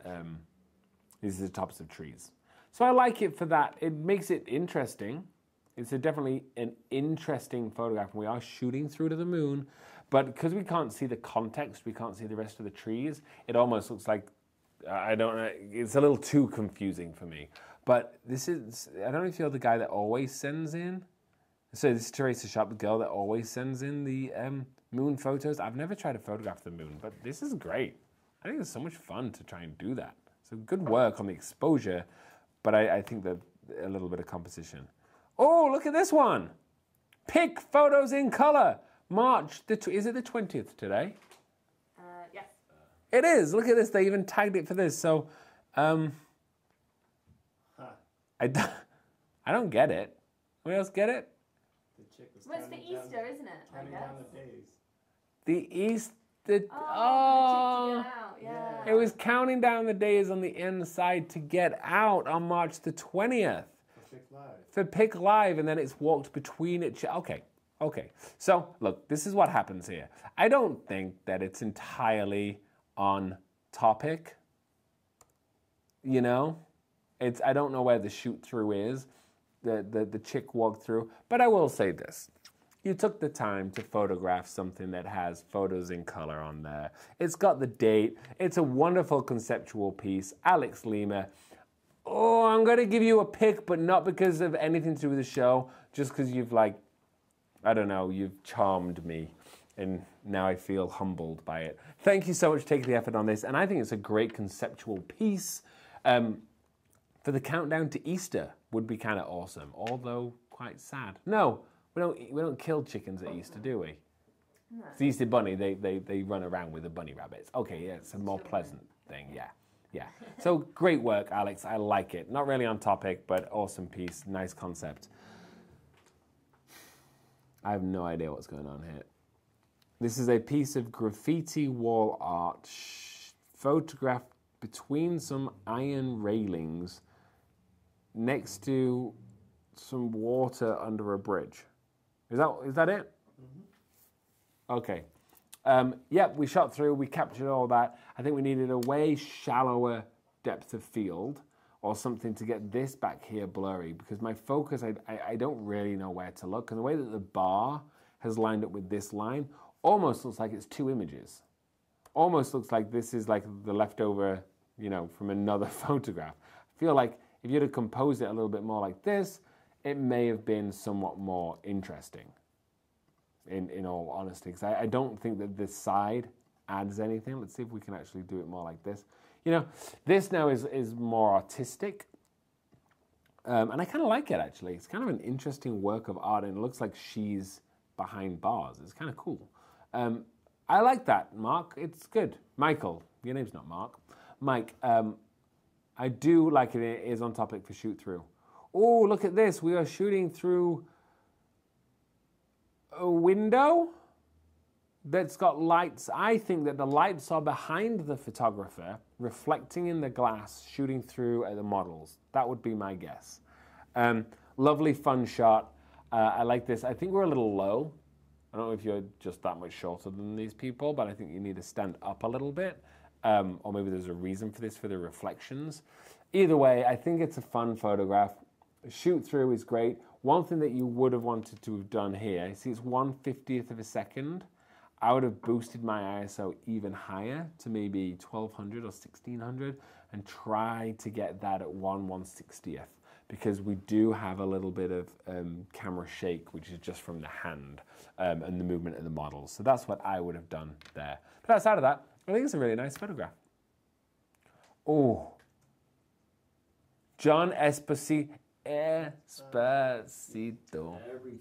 Speaker 1: these are the tops of trees. So I like it for that. It makes it interesting. It's definitely an interesting photograph. We are shooting through to the moon, but because we can't see the context, we can't see the rest of the trees, it almost looks like, I don't know, it's a little too confusing for me. But this is, I don't know if you're the guy that always sends in. So this is Teresa Sharp, the girl that always sends in the moon photos. I've never tried to photograph the moon, but this is great. I think it's so much fun to try and do that. So good work on the exposure, but I think that a little bit of composition. Oh, look at this one. PIC photos in color. March, is it the 20th today?
Speaker 2: Yes.
Speaker 1: It is. Look at this. They even tagged it for this. So, I don't get it. Anybody else get it?
Speaker 5: The chick was
Speaker 2: Well, it's for Easter, isn't it?
Speaker 5: counting down the days.
Speaker 1: The Easter.
Speaker 2: The chick to get out. Yeah.
Speaker 1: It was counting down the days on the inside to get out on March the 20th.
Speaker 5: For PIC Live.
Speaker 1: For PIC Live, and then it's walked between it. Okay. So, look, this is what happens here. I don't think that it's entirely on topic. I don't know where the shoot through is, the chick walked through, but I will say this. You took the time to photograph something that has photos in color on there. It's got the date. It's a wonderful conceptual piece. Alex Lima. Oh, I'm going to give you a pick, but not because of anything to do with the show, just because you've you've charmed me, and now I feel humbled by it. Thank you so much for taking the effort on this, and I think it's a great conceptual piece. For the countdown to Easter would be kind of awesome, although quite sad. No, we don't kill chickens at Easter, do we?
Speaker 2: No.
Speaker 1: It's the Easter bunny, they run around with the bunny rabbits. Okay, yeah, it's a more pleasant thing, yeah. So great work, Alex, I like it. Not really on topic, but awesome piece, nice concept. I have no idea what's going on here. This is a piece of graffiti wall art photographed between some iron railings next to some water under a bridge. Is that it? Mm-hmm. Okay. We shot through, we captured all that. I think we needed a way shallower depth of field or something to get this back here blurry, because my focus, I don't really know where to look. And the way that the bar has lined up with this line almost looks like it's two images. Almost looks like this is like the leftover, from another photograph. I feel like if you'd have composed it a little bit more like this, it may have been somewhat more interesting, in all honesty. Because I don't think that this side adds anything. Let's see if we can actually do it more like this. You know, this now is more artistic. And I kind of like it, actually. It's kind of an interesting work of art, and it looks like she's behind bars. It's kind of cool. I like that, Mark. It's good. Michael, your name's not Mark. Mike, I do like it. It is on topic for shoot through. Oh, look at this. We are shooting through a window that's got lights. I think that the lights are behind the photographer, reflecting in the glass, shooting through at the models. That would be my guess. Lovely, fun shot. I like this. I think we're a little low. I don't know if you're just that much shorter than these people, but I think you need to stand up a little bit. Or maybe there's a reason for this, for the reflections. Either way, I think it's a fun photograph. Shoot through is great. One thing that you would have wanted to have done here, see it's 1/50th of a second. I would have boosted my ISO even higher to maybe 1200 or 1600 and try to get that at 1/160th, because we do have a little bit of camera shake, which is just from the hand and the movement of the models. So that's what I would have done there. But outside of that, I think it's a really nice photograph. Oh, John Esposito.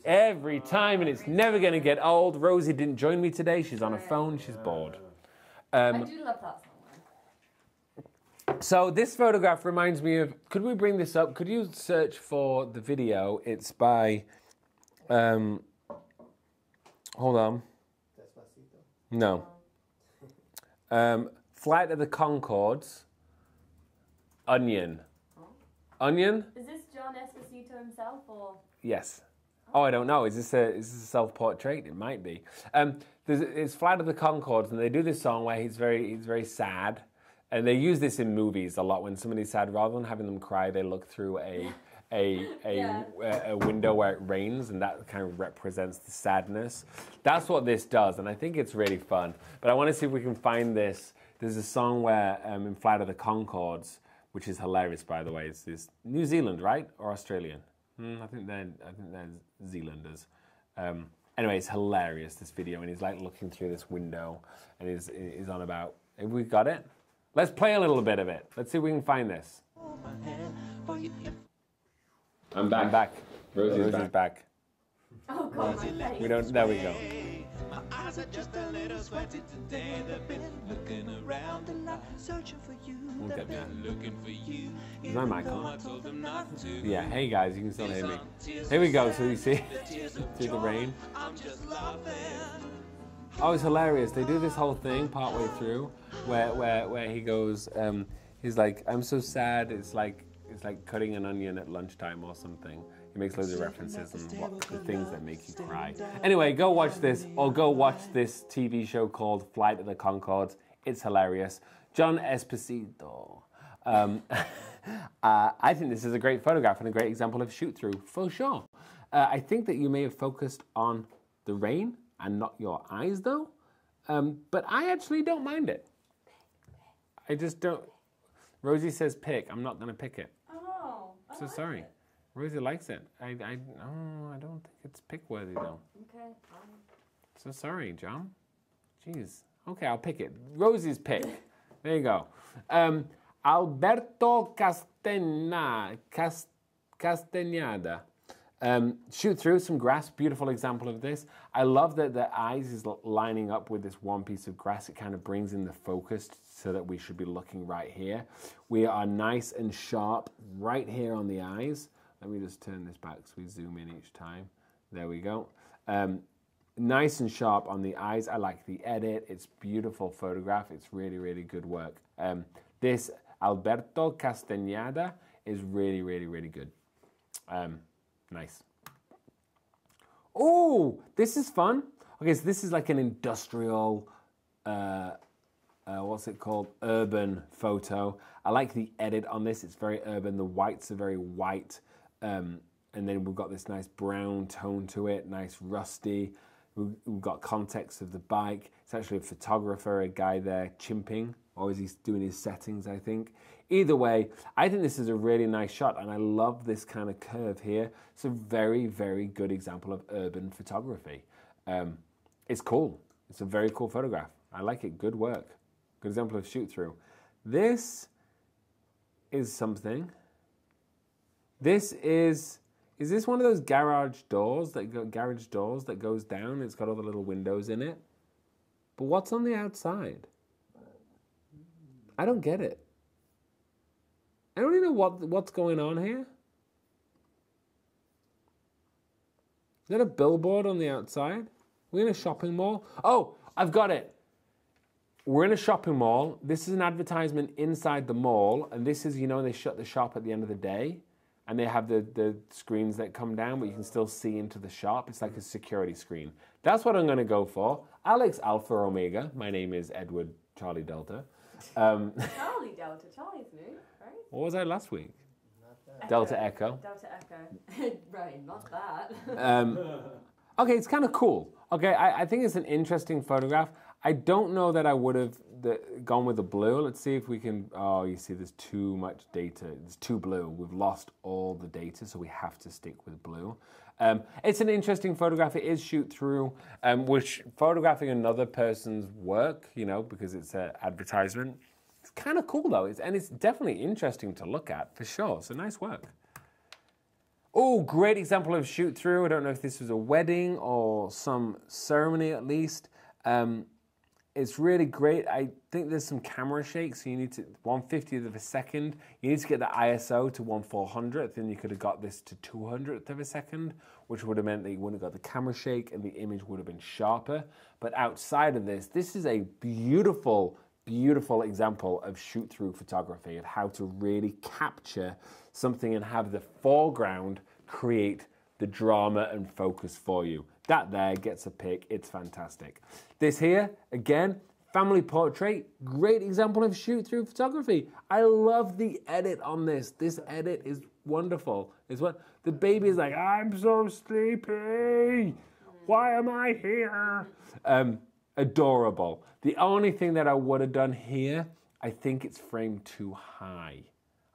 Speaker 1: Every time, and it's never going to get old. Rosie didn't join me today. She's on her phone. She's bored.
Speaker 2: I do love that song.
Speaker 1: So this photograph reminds me of, could we bring this up? Could you search for the video? It's by, hold on. No. Flight of the Conchords. Onion. Onion?
Speaker 2: Is this John Esposito himself, or?
Speaker 1: Yes. Oh, I don't know. Is this a self-portrait? It might be. It's Flight of the Conchords, and they do this song where he's very sad, and they use this in movies a lot. When somebody's sad, rather than having them cry, they look through a window where it rains, and that kind of represents the sadness. That's what this does, and I think it's really fun. But I want to see if we can find this. There's a song where in Flight of the Conchords, which is hilarious, by the way. It's this New Zealand, right, or Australian? I think they're Zealanders. Anyway, it's hilarious, this video, and he's like looking through this window, and he's on about. Have we got it? Let's play a little bit of it. Let's see if we can find this. I'm back. Rosie's back.
Speaker 2: Oh God, my face.
Speaker 1: We don't. There we go.
Speaker 6: My eyes are just a little sweaty today. They've been looking around a lot, searching for you.
Speaker 1: They've
Speaker 6: been looking for you.
Speaker 1: Is my mic on?
Speaker 6: I told them not to.
Speaker 1: Yeah. Hey guys, you can still hear me. Here we go. So you see through the rain.
Speaker 6: I'm just loving.
Speaker 1: Oh, it's hilarious. They do this whole thing partway through, where he goes. He's like, I'm so sad. It's like cutting an onion at lunchtime or something. He makes loads of references and what the things that make you cry. Anyway, go watch this, or go watch this TV show called Flight of the Conchords. It's hilarious. John Esposito. I think this is a great photograph and a great example of shoot-through, for sure. I think that you may have focused on the rain and not your eyes, though. But I actually don't mind it. I just don't. Rosie says pick. I'm not going to pick it.
Speaker 2: Oh.
Speaker 1: So sorry. Rosie likes it. I don't think it's pick-worthy, though.
Speaker 2: Okay.
Speaker 1: So sorry, John. Jeez. Okay, I'll pick it. Rosie's pick. There you go. Alberto Castañeda. Shoot through some grass. Beautiful example of this. I love that the eyes is lining up with this one piece of grass. It kind of brings in the focus so that we should be looking right here. We are nice and sharp right here on the eyes. Let me just turn this back so we zoom in each time. There we go. Nice and sharp on the eyes. I like the edit. It's beautiful photograph. It's really, really good work. This Alberto Castañeda is really, really, really good. Nice. Oh, this is fun. Okay, so this is like an industrial, what's it called? Urban photo. I like the edit on this. It's very urban. The whites are very white. And then we've got this nice brown tone to it, nice rusty. We've got context of the bike. It's actually a photographer, a guy there chimping, or is he doing his settings, I think. Either way, I think this is a really nice shot, and I love this kind of curve here. It's a very, very good example of urban photography. It's cool. It's a very cool photograph. I like it. Good work. Good example of shoot through. This is something. This is this one of those garage doors that goes down? It's got all the little windows in it. But what's on the outside? I don't get it. I don't even know what's going on here. Is that a billboard on the outside? We're in a shopping mall. Oh, I've got it. We're in a shopping mall. This is an advertisement inside the mall. And this is, you know, they shut the shop at the end of the day. And they have the screens that come down, but you can still see into the shop. It's like a security screen. That's what I'm going to go for. Alex Alpha Omega. My name is Edward Charlie Delta.
Speaker 2: Charlie Delta. Charlie's new, right?
Speaker 1: What was I last week?
Speaker 2: Echo.
Speaker 1: Delta Echo.
Speaker 2: Delta Echo. Right, not that.
Speaker 1: Okay, it's kind of cool. Okay, I think it's an interesting photograph. I don't know that I would have gone with the blue. Let's see if we can... Oh, you see, there's too much data. It's too blue. We've lost all the data, so we have to stick with blue. It's an interesting photograph. It is shoot through, which photographing another person's work, you know, because it's an advertisement. It's kind of cool, though. And it's definitely interesting to look at, for sure. So nice work. Oh, great example of shoot through. I don't know if this was a wedding or some ceremony at least. It's really great. I think there's some camera shake, so you need to 1/50th of a second. You need to get the ISO to 1/400th, and you could have got this to 200th of a second, which would have meant that you wouldn't have got the camera shake and the image would have been sharper. But outside of this, this is a beautiful, beautiful example of shoot-through photography, of how to really capture something and have the foreground create the drama and focus for you. That there gets a pick. It's fantastic. This here, again, family portrait. Great example of shoot-through photography. I love the edit on this. This edit is wonderful. It's what the baby is like, I'm so sleepy. Why am I here? Adorable. The only thing that I would have done here, I think it's framed too high.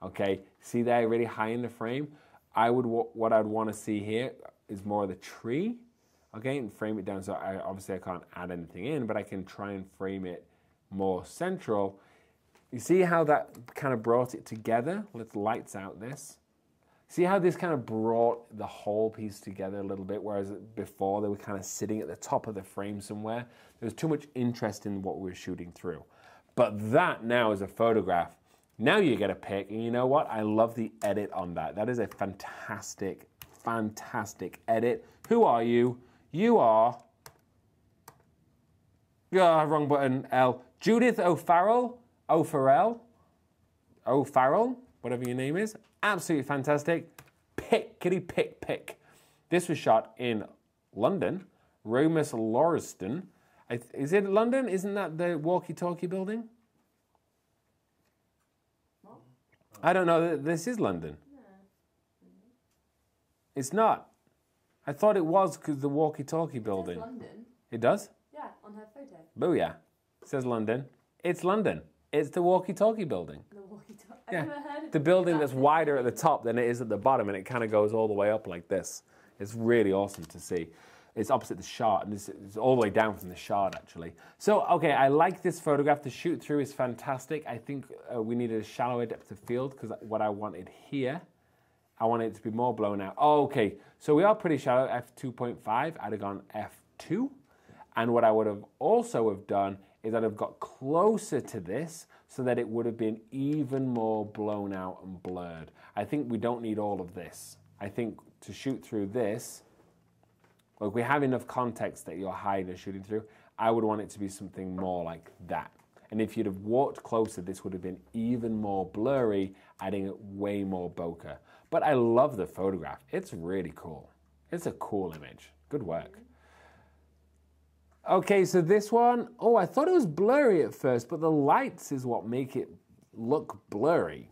Speaker 1: Okay, see there, really high in the frame? What I'd want to see here is more of the tree, okay, and frame it down. So obviously I can't add anything in, but I can try and frame it more central. You see how that kind of brought it together? Let's lights out this. See how this kind of brought the whole piece together a little bit, whereas before they were kind of sitting at the top of the frame somewhere. There was too much interest in what we were shooting through. But that now is a photograph. Now you get a pick, and you know what? I love the edit on that. That is a fantastic, fantastic edit. Who are you? You are... wrong button, L. Judith O'Farrell, whatever your name is. Absolutely fantastic. Pick, kitty pick, pick. This was shot in London, Romus Lauriston. Is it London? Isn't that the walkie-talkie building? What? I don't know. This is London. No. It's not. I thought it was because the walkie-talkie building.
Speaker 2: It says London.
Speaker 1: It does?
Speaker 2: Yeah, on her photo.
Speaker 1: Booyah. It says London. It's London. It's the walkie-talkie building.
Speaker 2: The walkie-talkie.
Speaker 1: Yeah.
Speaker 2: I've never heard of
Speaker 1: the building that's wider at the top than it is at the bottom, and it kind of goes all the way up like this. It's really awesome to see. It's opposite the shard, and it's all the way down from the shard, actually. So, okay, I like this photograph. The shoot-through is fantastic. I think we needed a shallower depth of field, because what I wanted here, I wanted it to be more blown out. Oh, okay, so we are pretty shallow, f2.5. I'd have gone f2. And what I would have also have done is I'd have got closer to this so that it would have been even more blown out and blurred. I think we don't need all of this. I think to shoot through this, like we have enough context that you're hiding and shooting through, I would want it to be something more like that. And if you'd have walked closer, this would have been even more blurry, adding way more bokeh. But I love the photograph. It's really cool. It's a cool image. Good work. Okay, so this one, oh, I thought it was blurry at first, but the lights is what make it look blurry.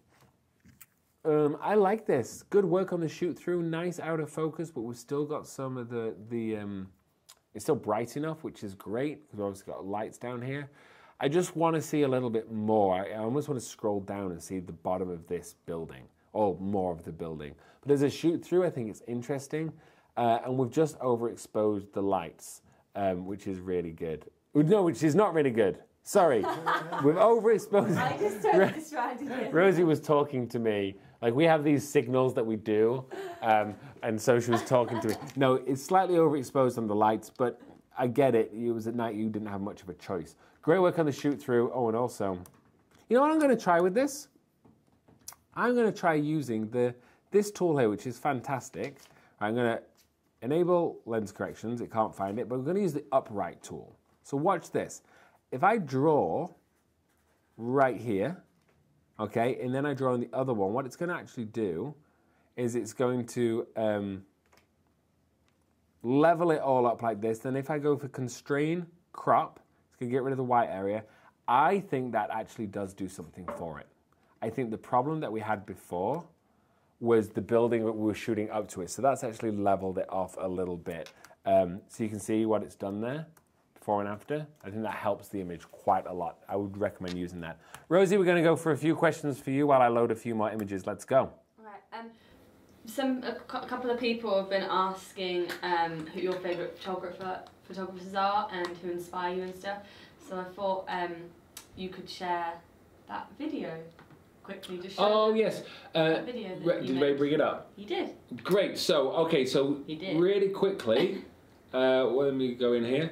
Speaker 1: I like this. Good work on the shoot through. Nice out of focus, but we've still got some of it's still bright enough, which is great, because we've obviously got lights down here. I just want to see a little bit more. I almost want to scroll down and see the bottom of this building, or more of the building. But as a shoot through, I think it's interesting. And we've just overexposed the lights, which is really good. No, which is not really good. Sorry. We've overexposed.
Speaker 2: I just totally distracted you.
Speaker 1: Rosie was talking to me. Like, we have these signals that we do, and so she was talking to me. No, it's slightly overexposed on the lights, but I get it. It was at night, you didn't have much of a choice. Great work on the shoot through. Oh, and also, you know what I'm going to try with this? I'm going to try using this tool here, which is fantastic. I'm going to enable lens corrections. It can't find it, but we're going to use the upright tool. So watch this. If I draw right here, okay, and then I draw on the other one, what it's going to actually do is it's going to level it all up like this. Then if I go for constrain, crop, it's going to get rid of the white area. I think that actually does do something for it. I think the problem that we had before was the building that we were shooting up to it. So that's actually leveled it off a little bit. So you can see what it's done there, before and after. I think that helps the image quite a lot. I would recommend using that. Rosie, we're going to go for a few questions for you while I load a few more images. Let's go.
Speaker 4: All right. A couple of people have been asking who your favourite photographers are and who inspire you and stuff. So I thought you could share that video quickly. Just show
Speaker 1: Oh, yes.
Speaker 4: that video that
Speaker 1: Did Ray bring it up?
Speaker 4: He did.
Speaker 1: Great. So, okay, so
Speaker 4: He did.
Speaker 1: really quickly, let me go in here.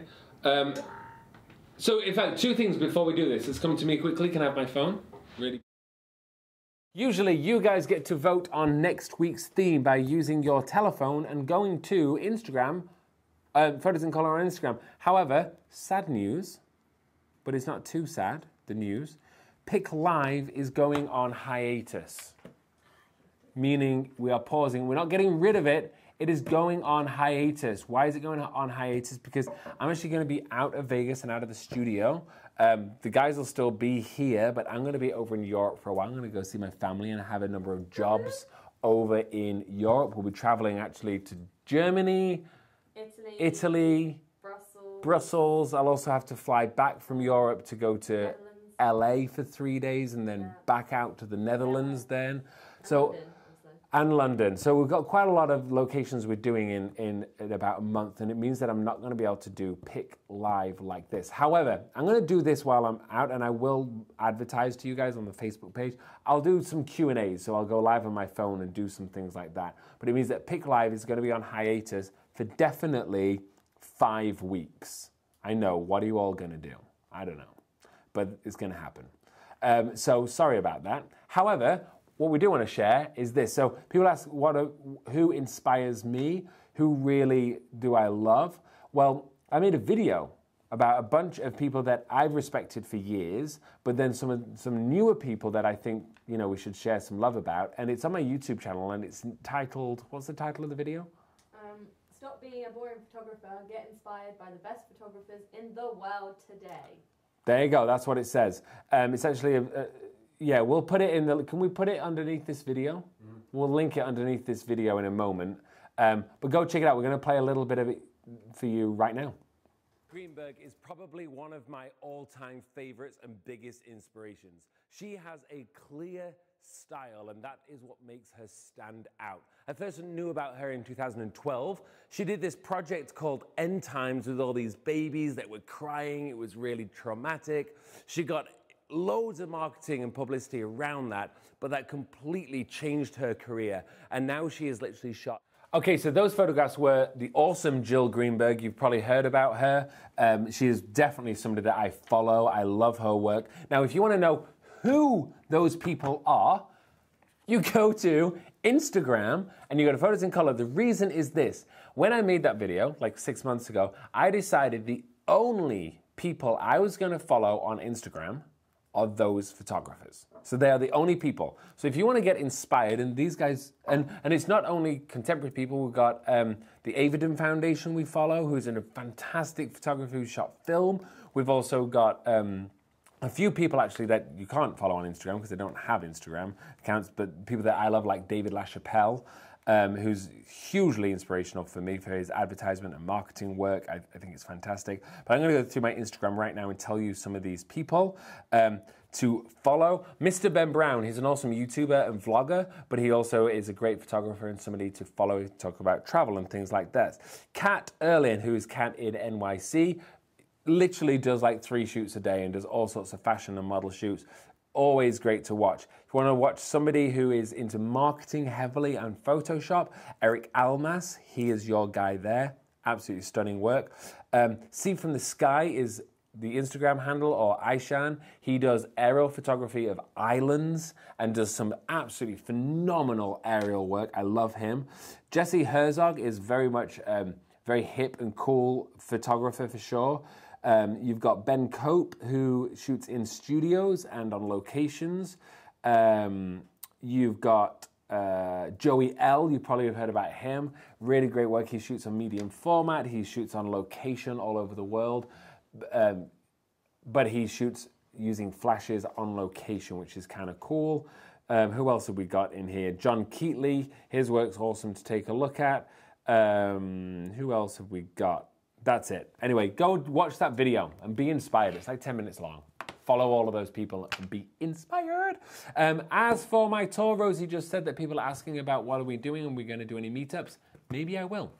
Speaker 1: So, in fact, two things before we do this. Let's come to me quickly. Can I have my phone? Really? Usually, you guys get to vote on next week's theme by using your telephone and going to Instagram, Photos in Colour on Instagram. However, sad news, but it's not too sad, the news. PIC Live is going on hiatus, meaning we are pausing. We're not getting rid of it. It is going on hiatus. Why is it going on hiatus? Because I'm actually going to be out of Vegas and out of the studio. The guys will still be here, but I'm going to be over in Europe for a while. I'm going to go see my family and have a number of jobs over in Europe. We'll be traveling actually to Germany, Italy, Brussels. I'll also have to fly back from Europe to go to LA for 3 days and then back out to the Netherlands then. And London. So we've got quite a lot of locations we're doing in about a month, and it means that I'm not going to be able to do PIC Live like this. However, I'm going to do this while I'm out, and I will advertise to you guys on the Facebook page. I'll do some Q&As, so I'll go live on my phone and do some things like that. But it means that PIC Live is going to be on hiatus for definitely 5 weeks. I know, what are you all going to do? I don't know, but it's going to happen. So sorry about that. However, what we do want to share is this. So people ask, who inspires me? Who really do I love? Well, I made a video about a bunch of people that I've respected for years, but then some newer people that I think we should share some love about. And it's on my YouTube channel, and it's titled, what's the title of the video?
Speaker 2: Stop being a boring photographer. Get inspired by the best photographers in the world today.
Speaker 1: There you go. That's what it says. It's actually yeah, we'll put it in the... Can we put it underneath this video? Mm-hmm. We'll link it underneath this video in a moment. But go check it out. We're going to play a little bit of it for you right now. Greenberg is probably one of my all-time favorites and biggest inspirations. She has a clear style, and that is what makes her stand out. I first knew about her in 2012. She did this project called End Times with all these babies that were crying. It was really traumatic. She got loads of marketing and publicity around that, but that completely changed her career. And now she is literally shot. Okay, so those photographs were the awesome Jill Greenberg. You've probably heard about her. She is definitely somebody that I follow. I love her work. Now, if you want to know who those people are, you go to Instagram and you go to Photos in Color. The reason is this. When I made that video, like 6 months ago, I decided the only people I was going to follow on Instagram are those photographers. So they are the only people. So if you want to get inspired, and these guys, and it's not only contemporary people, we've got the Avedon Foundation we follow, who's a fantastic photographer who shot film. We've also got a few people actually that you can't follow on Instagram because they don't have Instagram accounts, but people that I love like David LaChapelle, who's hugely inspirational for me for his advertisement and marketing work. I think it's fantastic. But I'm going to go through my Instagram right now and tell you some of these people to follow. Mr. Ben Brown, he's an awesome YouTuber and vlogger, but he also is a great photographer and somebody to follow to talk about travel and things like that. Kat Erlin, who is Kat in NYC, literally does like 3 shoots a day and does all sorts of fashion and model shoots. Always great to watch. If you want to watch somebody who is into marketing heavily and Photoshop, Eric Almas, he is your guy there. Absolutely stunning work. See from the Sky is the Instagram handle, or Aishan. He does aerial photography of islands and does some absolutely phenomenal aerial work. I love him. Jesse Herzog is very much very hip and cool photographer for sure. You've got Ben Cope, who shoots in studios and on locations. You've got Joey L, you probably have heard about him. Really great work. He shoots on medium format. He shoots on location all over the world. But he shoots using flashes on location, which is kind of cool. Who else have we got in here? John Keatley, his work's awesome to take a look at. Who else have we got? That's it. Anyway, go watch that video and be inspired. It's like 10 minutes long. Follow all of those people and be inspired. As for my tour, Rosie just said that people are asking about what are we doing and we're going to do any meetups. Maybe I will.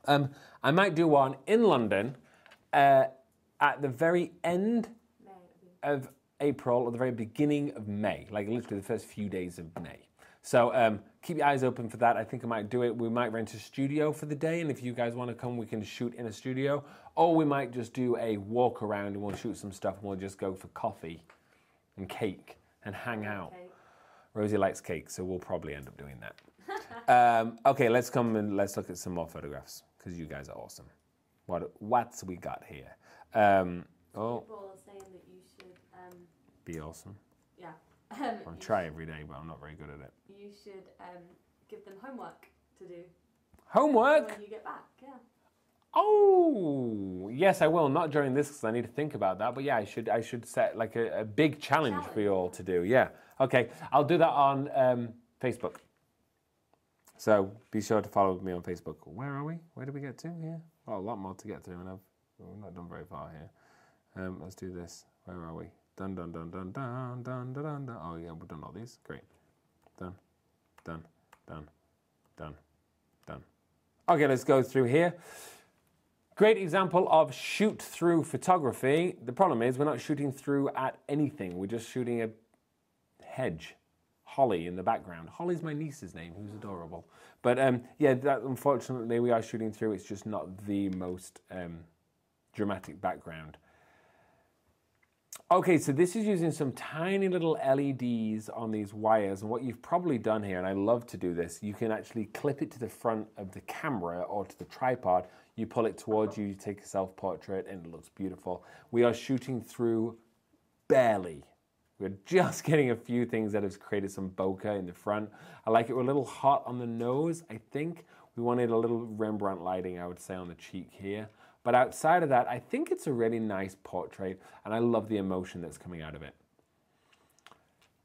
Speaker 1: I might do one in London at the very end of April or the very beginning of May, like literally the first few days of May. So keep your eyes open for that. I think I might do it. We might rent a studio for the day, and if you guys want to come, we can shoot in a studio. Or we might just do a walk around and we'll shoot some stuff and we'll just go for coffee and cake and hang out.
Speaker 2: Cake.
Speaker 1: Rosie likes cake, so we'll probably end up doing that. Okay, let's come and let's look at some more photographs because you guys are awesome. What's we got here? Oh,
Speaker 2: People are saying that you should
Speaker 1: be awesome.
Speaker 2: yeah.
Speaker 1: I'll try every day, but I'm not very good at it.
Speaker 2: You should give them homework to do
Speaker 1: Homework?
Speaker 2: when you get back. Yeah.
Speaker 1: Oh, yes, I will. Not during this because I need to think about that. But yeah, I should set like a big challenge for you all to do. Yeah. Okay, I'll do that on Facebook. So be sure to follow me on Facebook. Where are we? Where did we get to here? Oh, a lot more to get through, and we've not done very far here. Let's do this. Where are we? Dun dun dun dun dun dun dun dun dun. Oh yeah, we've done all these. Great. Done, done, done, done, done. Okay, let's go through here. Great example of shoot through photography. The problem is we're not shooting through at anything. We're just shooting a hedge. Holly in the background. Holly's my niece's name, who's adorable. But yeah, that unfortunately we are shooting through. It's just not the most dramatic background. Okay, so this is using some tiny little LEDs on these wires, and what you've probably done here, and I love to do this, you can actually clip it to the front of the camera or to the tripod. You pull it towards you, you take a self-portrait, and it looks beautiful. We are shooting through barely. We're just getting a few things that have created some bokeh in the front. I like it. We're a little hot on the nose, I think. We wanted a little Rembrandt lighting, I would say, on the cheek here. But outside of that, I think it's a really nice portrait, and I love the emotion that's coming out of it.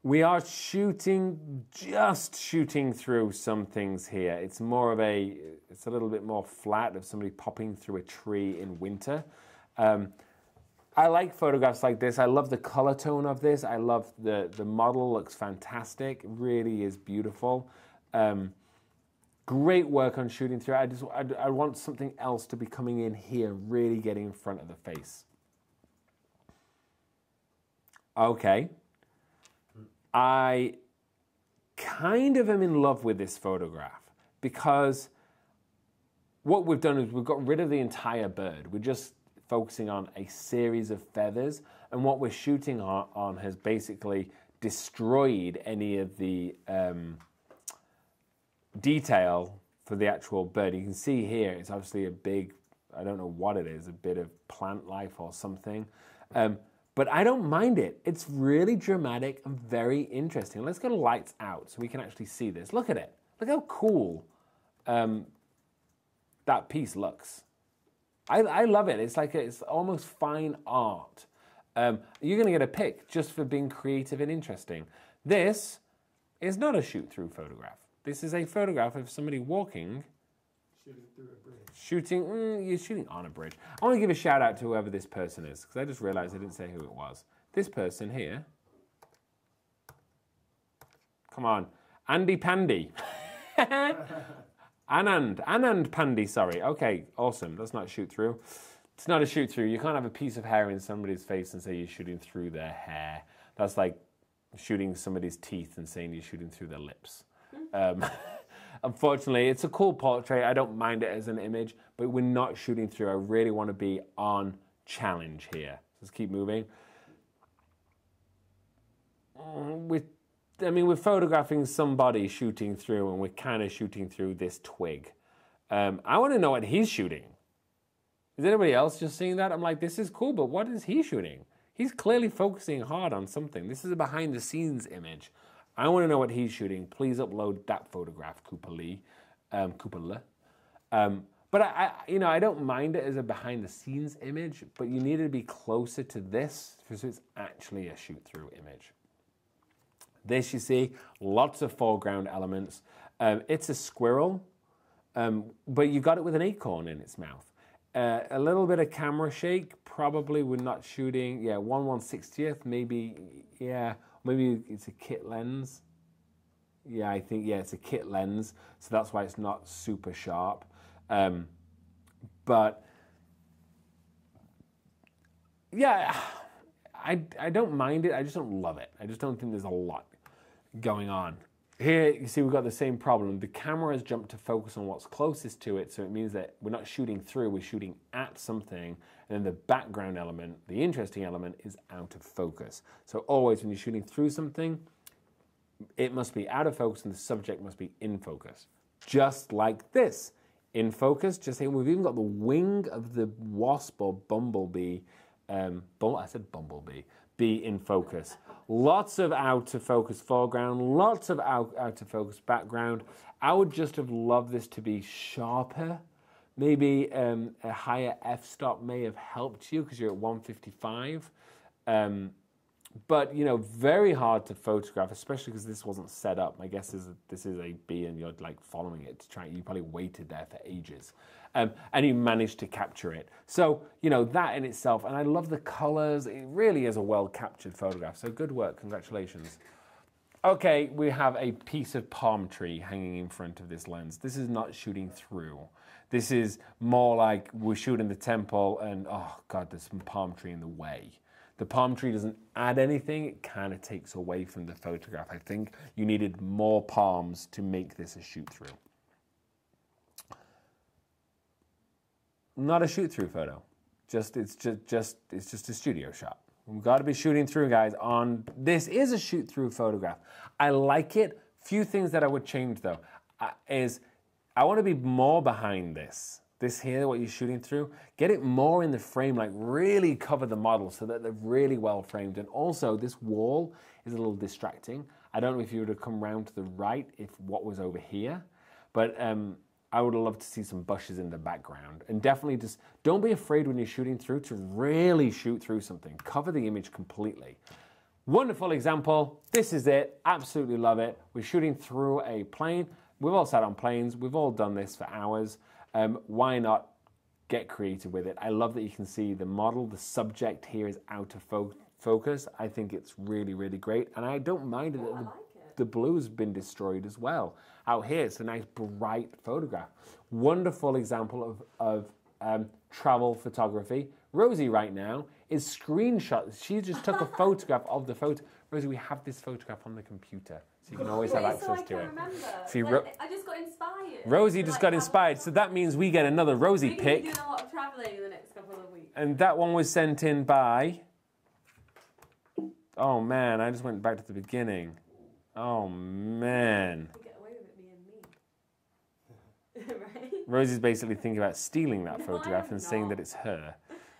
Speaker 1: We are just shooting through some things here. It's a little bit more flat of somebody popping through a tree in winter. I like photographs like this. I love the color tone of this. I love the model looks fantastic. It really is beautiful. Great work on shooting through. I want something else to be coming in here, really getting in front of the face. Okay. I kind of am in love with this photograph because what we've done is we've got rid of the entire bird. We're just focusing on a series of feathers, and what we're shooting on has basically destroyed any of the detail for the actual bird. You can see here it's obviously a big, I don't know what it is, a bit of plant life or something. But I don't mind it. It's really dramatic and very interesting. Let's go to lights out so we can actually see this. Look at it. Look how cool that piece looks. I love it. It's like it's almost fine art. You're going to get a pick just for being creative and interesting. This is not a shoot-through photograph. This is a photograph of somebody walking.
Speaker 5: Shooting through a bridge.
Speaker 1: You're shooting on a bridge. I want to give a shout out to whoever this person is, because I just realized I didn't say who it was. This person here. Come on. Andy Pandy. Anand Pandy, sorry. Okay, awesome. That's not shoot through. It's not a shoot through. You can't have a piece of hair in somebody's face and say you're shooting through their hair. That's like shooting somebody's teeth and saying you're shooting through their lips. Unfortunately, it's a cool portrait. I don't mind it as an image, but we're not shooting through. I really want to be on challenge here. Let's keep moving. We're photographing somebody shooting through, and we're kind of shooting through this twig. I want to know what he's shooting. Is anybody else just seeing that? I'm like, this is cool, but what is he shooting? He's clearly focusing hard on something. This is a behind-the-scenes image. I want to know what he's shooting. Please upload that photograph, Cooper Lee. But I don't mind it as a behind-the-scenes image, but you need to be closer to this because it's actually a shoot-through image. This, you see, lots of foreground elements. It's a squirrel, but you got it with an acorn in its mouth. A little bit of camera shake. Probably we're not shooting, 1/160th, maybe, maybe it's a kit lens. I think it's a kit lens, so that's why it's not super sharp. But yeah, I don't mind it. I just don't love it. I just don't think there's a lot going on. Here, you see, we've got the same problem. The camera has jumped to focus on what's closest to it, so it means that we're not shooting through, we're shooting at something, and then the background element, the interesting element, is out of focus. So always when you're shooting through something, it must be out of focus and the subject must be in focus. Just like this. In focus, just saying, we've even got the wing of the wasp or bumblebee, I said bumblebee, be in focus. Lots of out of focus foreground, lots of out of focus background. I would just have loved this to be sharper. Maybe a higher f-stop may have helped you because you're at 155. But, very hard to photograph, especially because this wasn't set up. My guess is that this is a B and you're like following it to try. You probably waited there for ages. And you managed to capture it. So, that in itself, and I love the colors. It really is a well-captured photograph. So good work. Congratulations. Okay, we have a piece of palm tree hanging in front of this lens. This is not shooting through. This is more like we're shooting the temple and, oh, God, there's some palm tree in the way. The palm tree doesn't add anything. It kind of takes away from the photograph. I think you needed more palms to make this a shoot-through. Not a shoot-through photo. It's just a studio shot. We've got to be shooting through, guys. This is a shoot-through photograph. I like it. Few things that I would change, though, is I want to be more behind this. This here, what you're shooting through, get it more in the frame, like really cover the model so that they're really well framed. And also, this wall is a little distracting. I don't know if you would have come round to the right if what was over here, but I would have loved to see some bushes in the background. And definitely just don't be afraid when you're shooting through to really shoot through something. Cover the image completely. Wonderful example. This is it. Absolutely love it. We're shooting through a plane. We've all sat on planes. We've all done this for hours. Why not get creative with it? I love that you can see the model, the subject here is out of focus. I think it's really, really great. And I don't mind it that the blue's been destroyed as well. Out here, it's a nice bright photograph. Wonderful example of travel photography. Rosie right now is screenshot. She just took a photograph of the photo. Rosie, we have this photograph on the computer, so you can always have access to it.
Speaker 2: See, I just got inspired.
Speaker 1: Rosie just got inspired, so that means we get another Rosie pic.
Speaker 2: We're doing a lot of travelling in the next couple of weeks.
Speaker 1: And that one was sent in by... Oh, man, I just went back to the beginning. Oh, man.
Speaker 2: We get away with it being me. Right?
Speaker 1: Rosie's basically thinking about stealing that photograph and saying that it's her.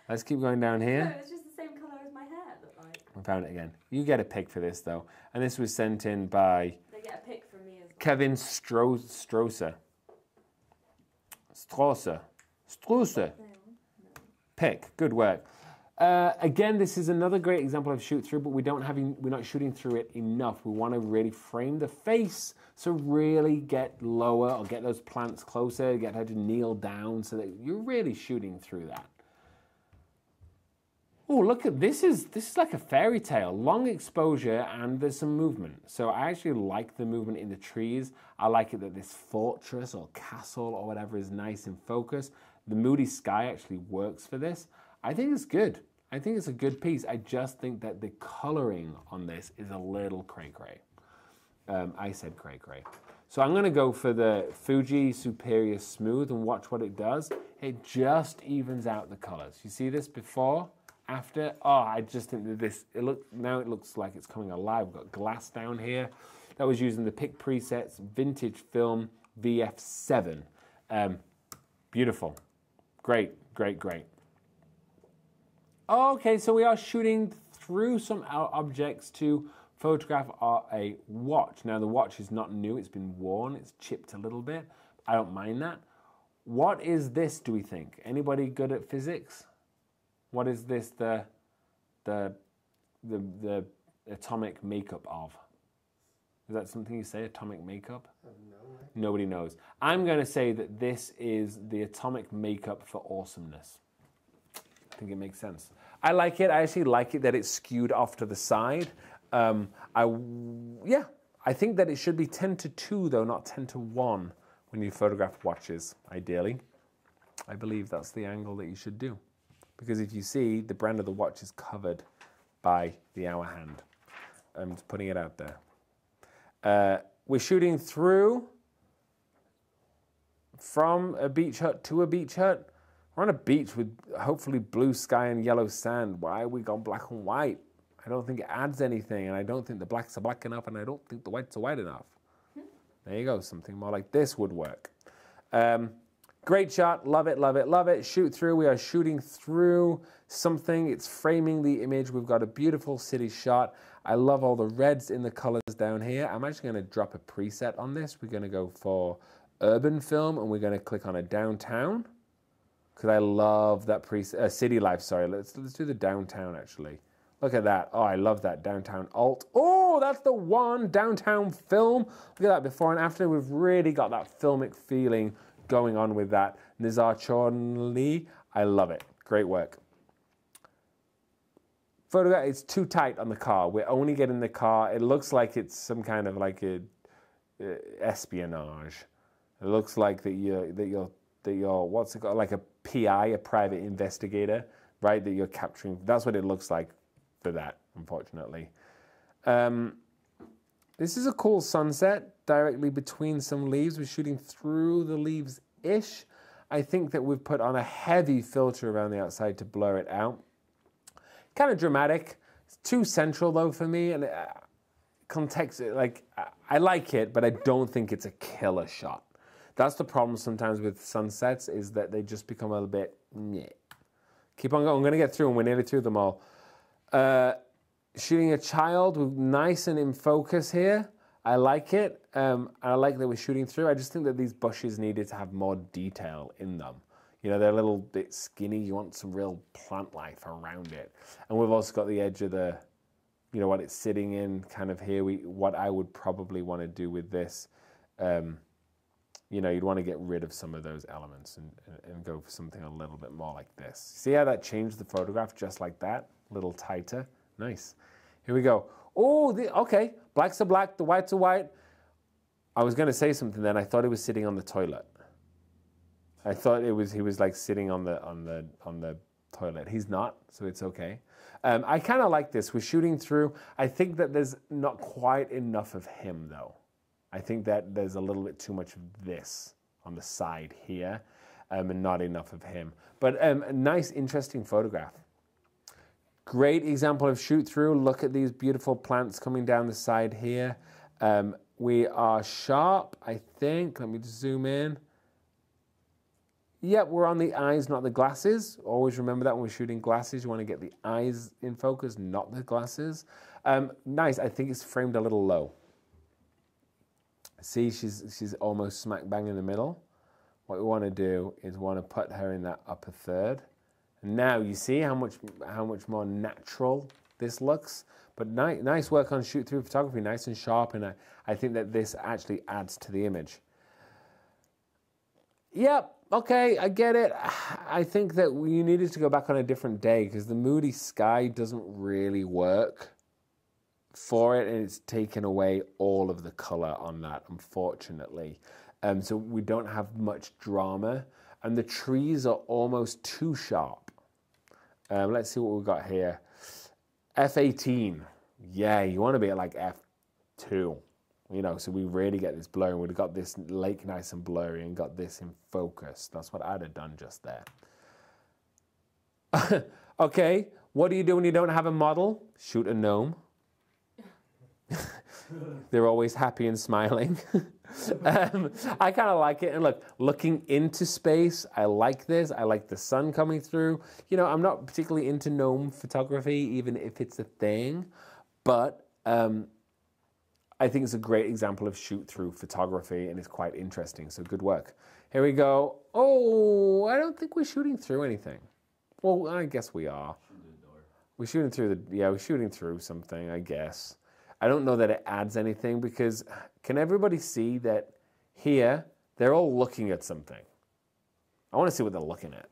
Speaker 1: Let's keep going down here.
Speaker 2: No, it's just the same colour as my hair, look like.
Speaker 1: I found it again. You get a pic for this, though. And this was sent in by...
Speaker 2: They get a pic from me as well.
Speaker 1: Kevin Strosser. Pic. Good work. Again, this is another great example of shoot through, but we're not shooting through it enough. We want to really frame the face, so really get lower or get those plants closer, get her to kneel down so that you're really shooting through that. Oh, look at this is like a fairy tale, long exposure, and there's some movement. So I actually like the movement in the trees. I like it that this fortress or castle or whatever is nice in focus. the moody sky actually works for this. I think it's good. I think it's a good piece. I just think that the coloring on this is a little cray-cray. I said cray-cray. So I'm going to go for the Fuji Superior Smooth and watch what it does. It just evens out the colors. You see this before, after? Oh, I just think that this, now it looks like it's coming alive. We've got glass down here. That was using the PIC presets, Vintage Film VF7. Beautiful. Great, great, great. Okay, so we are shooting through some objects to photograph a watch. Now the watch is not new, it's been worn, it's chipped a little bit. I don't mind that. What is this, do we think? Anybody good at physics? What is this the atomic makeup of? Is that something you say, atomic makeup?
Speaker 5: No.
Speaker 1: Nobody knows. I'm going to say that this is the atomic makeup for awesomeness. I think it makes sense. I like it. I actually like it that it's skewed off to the side. I think that it should be 10:2 though, not 10:1 when you photograph watches, ideally. I believe that's the angle that you should do. Because if you see, the brand of the watch is covered by the hour hand. I'm just putting it out there. We're shooting through from a beach hut to a beach hut. We're on a beach with hopefully blue sky and yellow sand. Why we gone black and white? I don't think it adds anything, and I don't think the blacks are black enough, and I don't think the whites are white enough. There you go, something more like this would work. Great shot, love it, love it, love it. Shoot through, we are shooting through something. It's framing the image. We've got a beautiful city shot. I love all the reds in the colors down here. I'm actually gonna drop a preset on this. We're gonna go for urban film, and we're gonna click on a downtown, because I love that preset, city life, sorry. Let's do the downtown actually. Look at that. Oh, I love that downtown alt. Oh, that's the one, downtown film. Look at that before and after. We've really got that filmic feeling going on with that. Nizar Chornli, I love it. Great work. Photograph, it's too tight on the car. We're only getting the car. It looks like it's some kind of like a espionage. It looks like that you're what's it called? Like a PI, a private investigator, right? That you're capturing. That's what it looks like for that, unfortunately. This is a cool sunset directly between some leaves. We're shooting through the leaves-ish. I think that we've put on a heavy filter around the outside to blur it out. Kind of dramatic. It's too central though for me, and context, like I like it, but I don't think it's a killer shot. That's the problem sometimes with sunsets, is that they just become a little bit meh. Keep on going. I'm going to get through them. We're nearly through them all. Shooting a child with nice and in focus here. I like it. I like that we're shooting through. I just think that these bushes needed to have more detail in them. You know, they're a little bit skinny. You want some real plant life around it. And we've also got the edge of the, you know, what it's sitting in kind of here. What I would probably want to do with this, you know, you'd want to get rid of some of those elements and go for something a little bit more like this. See how that changed the photograph just like that? A little tighter. Nice. Here we go. Oh, okay. Blacks are black, the whites are white. I was going to say something then. I thought he was sitting on the toilet. I thought he was like sitting on the toilet. He's not, so it's okay. I kind of like this. We're shooting through. I think that there's not quite enough of him though. I think that there's a little bit too much of this on the side here, and not enough of him. But a nice, interesting photograph. Great example of shoot through. Look at these beautiful plants coming down the side here. We are sharp, I think. Let me just zoom in. Yep, we're on the eyes, not the glasses. Always remember that when we're shooting glasses, you want to get the eyes in focus, not the glasses. Nice. I think it's framed a little low. See, she's almost smack bang in the middle. What we want to do is we want to put her in that upper third. And now you see how much more natural this looks. But nice work on shoot through photography, nice and sharp, and I think that this actually adds to the image. Yep, okay, I get it. I think that you needed to go back on a different day because the moody sky doesn't really work for it, and it's taken away all of the color on that, unfortunately. So we don't have much drama. and the trees are almost too sharp. Let's see what we've got here. F18. Yeah, you want to be at like F2. You know, so we really get this blurry. We've got this lake nice and blurry and got this in focus. That's what I'd have done just there. Okay, what do you do when you don't have a model? Shoot a gnome. They're always happy and smiling. I kind of like it. And look, looking into space, I like this. I like the sun coming through. You know, I'm not particularly into gnome photography, even if it's a thing. But I think it's a great example of shoot-through photography, and it's quite interesting. So good work. Here we go. Oh, I don't think we're shooting through anything. Well, I guess we are. We're shooting through we're shooting through something, I guess. I don't know that it adds anything because can everybody see that here they're all looking at something? I want to see what they're looking at,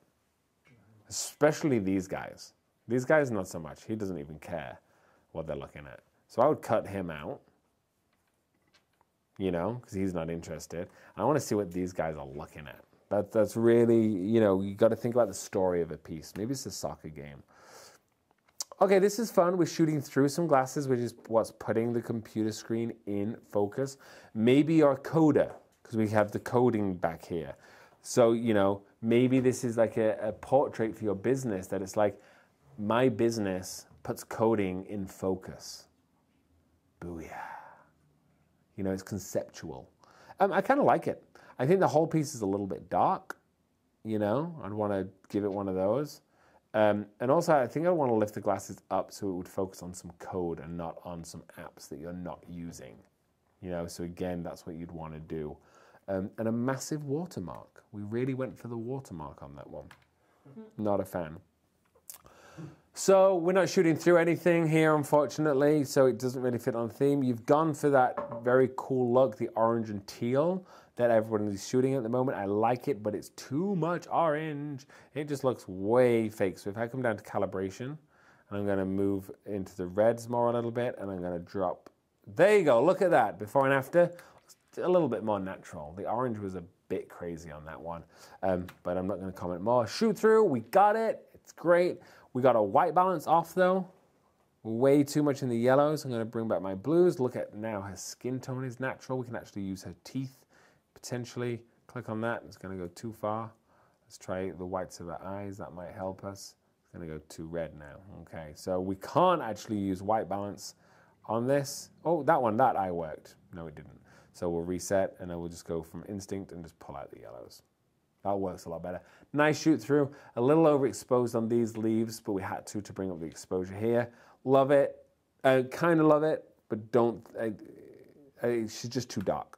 Speaker 1: especially these guys. These guys, not so much. He doesn't even care what they're looking at. So I would cut him out, you know, because he's not interested. I want to see what these guys are looking at. That's really, you know, you got to think about the story of a piece. Maybe it's a soccer game. Okay, this is fun. We're shooting through some glasses, which is what's putting the computer screen in focus. Maybe our coda, because we have the coding back here. So, you know, maybe this is like a portrait for your business that it's like, my business puts coding in focus. Booyah. You know, it's conceptual. I kind of like it. I think the whole piece is a little bit dark. You know, I'd want to give it one of those. And also, I think I want to lift the glasses up so it would focus on some code and not on some apps that you're not using. You know, so again, that's what you'd want to do. And a massive watermark. We really went for the watermark on that one. Not a fan. So we're not shooting through anything here, unfortunately, so it doesn't really fit on theme. You've gone for that very cool look, the orange and teal that everyone is shooting at the moment. I like it, but it's too much orange. It just looks way fake. So if I come down to calibration, and I'm going to move into the reds more a little bit, and I'm going to drop. There you go. Look at that. Before and after, a little bit more natural. The orange was a bit crazy on that one, but I'm not going to comment more. Shoot through. We got it. It's great. We got a white balance off though. Way too much in the yellows. I'm going to bring back my blues. Look at now her skin tone is natural. We can actually use her teeth potentially. Click on that. It's going to go too far. Let's try the whites of her eyes. That might help us. It's going to go too red now. Okay, so we can't actually use white balance on this. Oh, that one, that eye worked. No, it didn't. So we'll reset and then we'll just go from instinct and just pull out the yellows. That works a lot better. Nice shoot through. A little overexposed on these leaves, but we had to bring up the exposure here. Love it. Kind of love it, but don't. She's just too dark.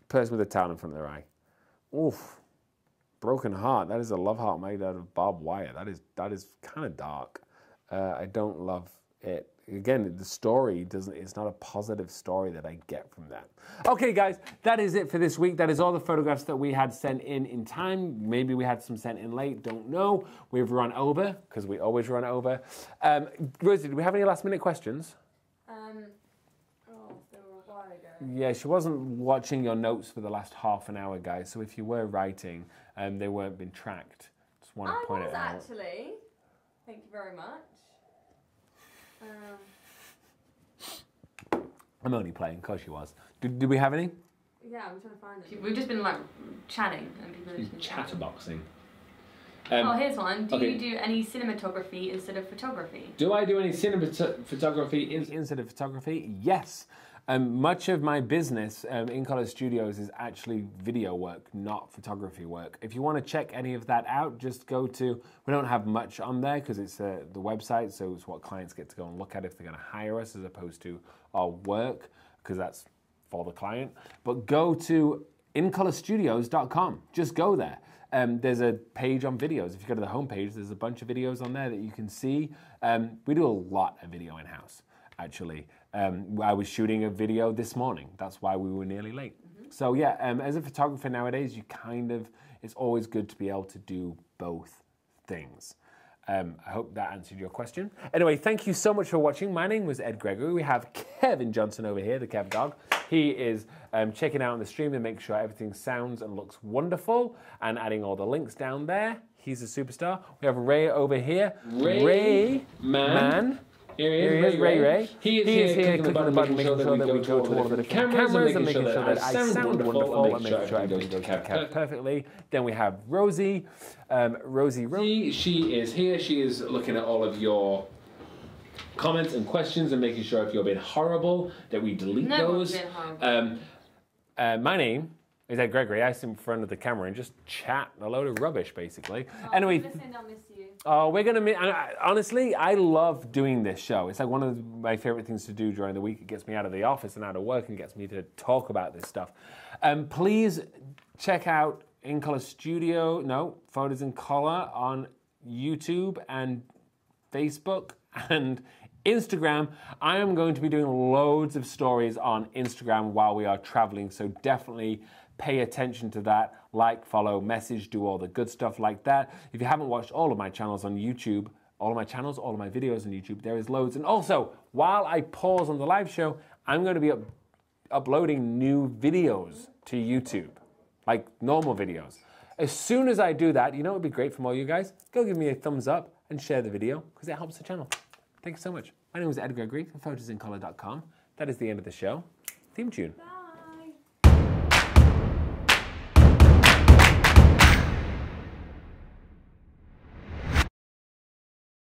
Speaker 1: Person with a towel in front of their eye. Oof. Broken heart. That is a love heart made out of barbed wire. That is kind of dark. I don't love it. Again, the story doesn't, it's not a positive story that I get from that. Okay, guys, that is it for this week. That is all the photographs that we had sent in time. Maybe we had some sent in late, don't know. We've run over, because we always run over. Rosie, do we have any last minute questions?
Speaker 2: They were a while ago.
Speaker 1: Yeah, she wasn't watching your notes for the last half an hour, guys. So if you were writing, they weren't being tracked. Just want to point it out.
Speaker 2: Actually. Thank you very much.
Speaker 1: I'm only playing, because she was. Did we have any?
Speaker 2: Yeah, I'm trying to find it.
Speaker 4: We've just been like chatting and people have just been
Speaker 1: Chatterboxing.
Speaker 4: Here's one. Do you do any cinematography instead of photography?
Speaker 1: Do I do any cinematography instead of photography? Yes. Much of my business in Color Studios is actually video work, not photography work. If you want to check any of that out, just go to, we don't have much on there because it's the website, so it's what clients get to go and look at if they're going to hire us as opposed to our work, because that's for the client. But go to incolorstudios.com. Just go there. There's a page on videos. If you go to the homepage, there's a bunch of videos on there that you can see. We do a lot of video in-house, actually. I was shooting a video this morning. That's why we were nearly late. So yeah, as a photographer nowadays, it's always good to be able to do both things. I hope that answered your question. Anyway, thank you so much for watching. My name was Ed Gregory. We have Kevin Johnson over here, the Kev Dog. He is checking out on the stream and making sure everything sounds and looks wonderful and adding all the links down there. He's a superstar. We have Ray over here. Ray Man. Here he is, Ray. He is here clicking the button, making sure that we go to all of the different cameras and making sure that I sound wonderful and making sure everything goes to perfectly. Then we have Rosie. Rosie. She is here. She is looking at all of your comments and questions and making sure if you're being horrible that we delete those. My name is Ed Gregory. I sit in front of the camera and just chat a load of rubbish, basically. Anyway.
Speaker 2: I'll miss you.
Speaker 1: Oh, we're gonna miss. Honestly, I love doing this show. It's like one of my favorite things to do during the week. It gets me out of the office and out of work and gets me to talk about this stuff. Please check out In Color Studio. No, Photos in Color on YouTube and Facebook and Instagram. I am going to be doing loads of stories on Instagram while we are traveling, so definitely pay attention to that. Like, follow, message, do all the good stuff like that. If you haven't watched all of my channels on YouTube, all of my channels, all of my videos on YouTube, there is loads. And also, while I pause on the live show, I'm going to be uploading new videos to YouTube, like normal videos. As soon as I do that, you know what would be great from all you guys? Go give me a thumbs up and share the video, because it helps the channel. Thank you so much. My name is Ed Gregory from photosincolor.com. That is the end of the show. Theme tune.
Speaker 2: Bye.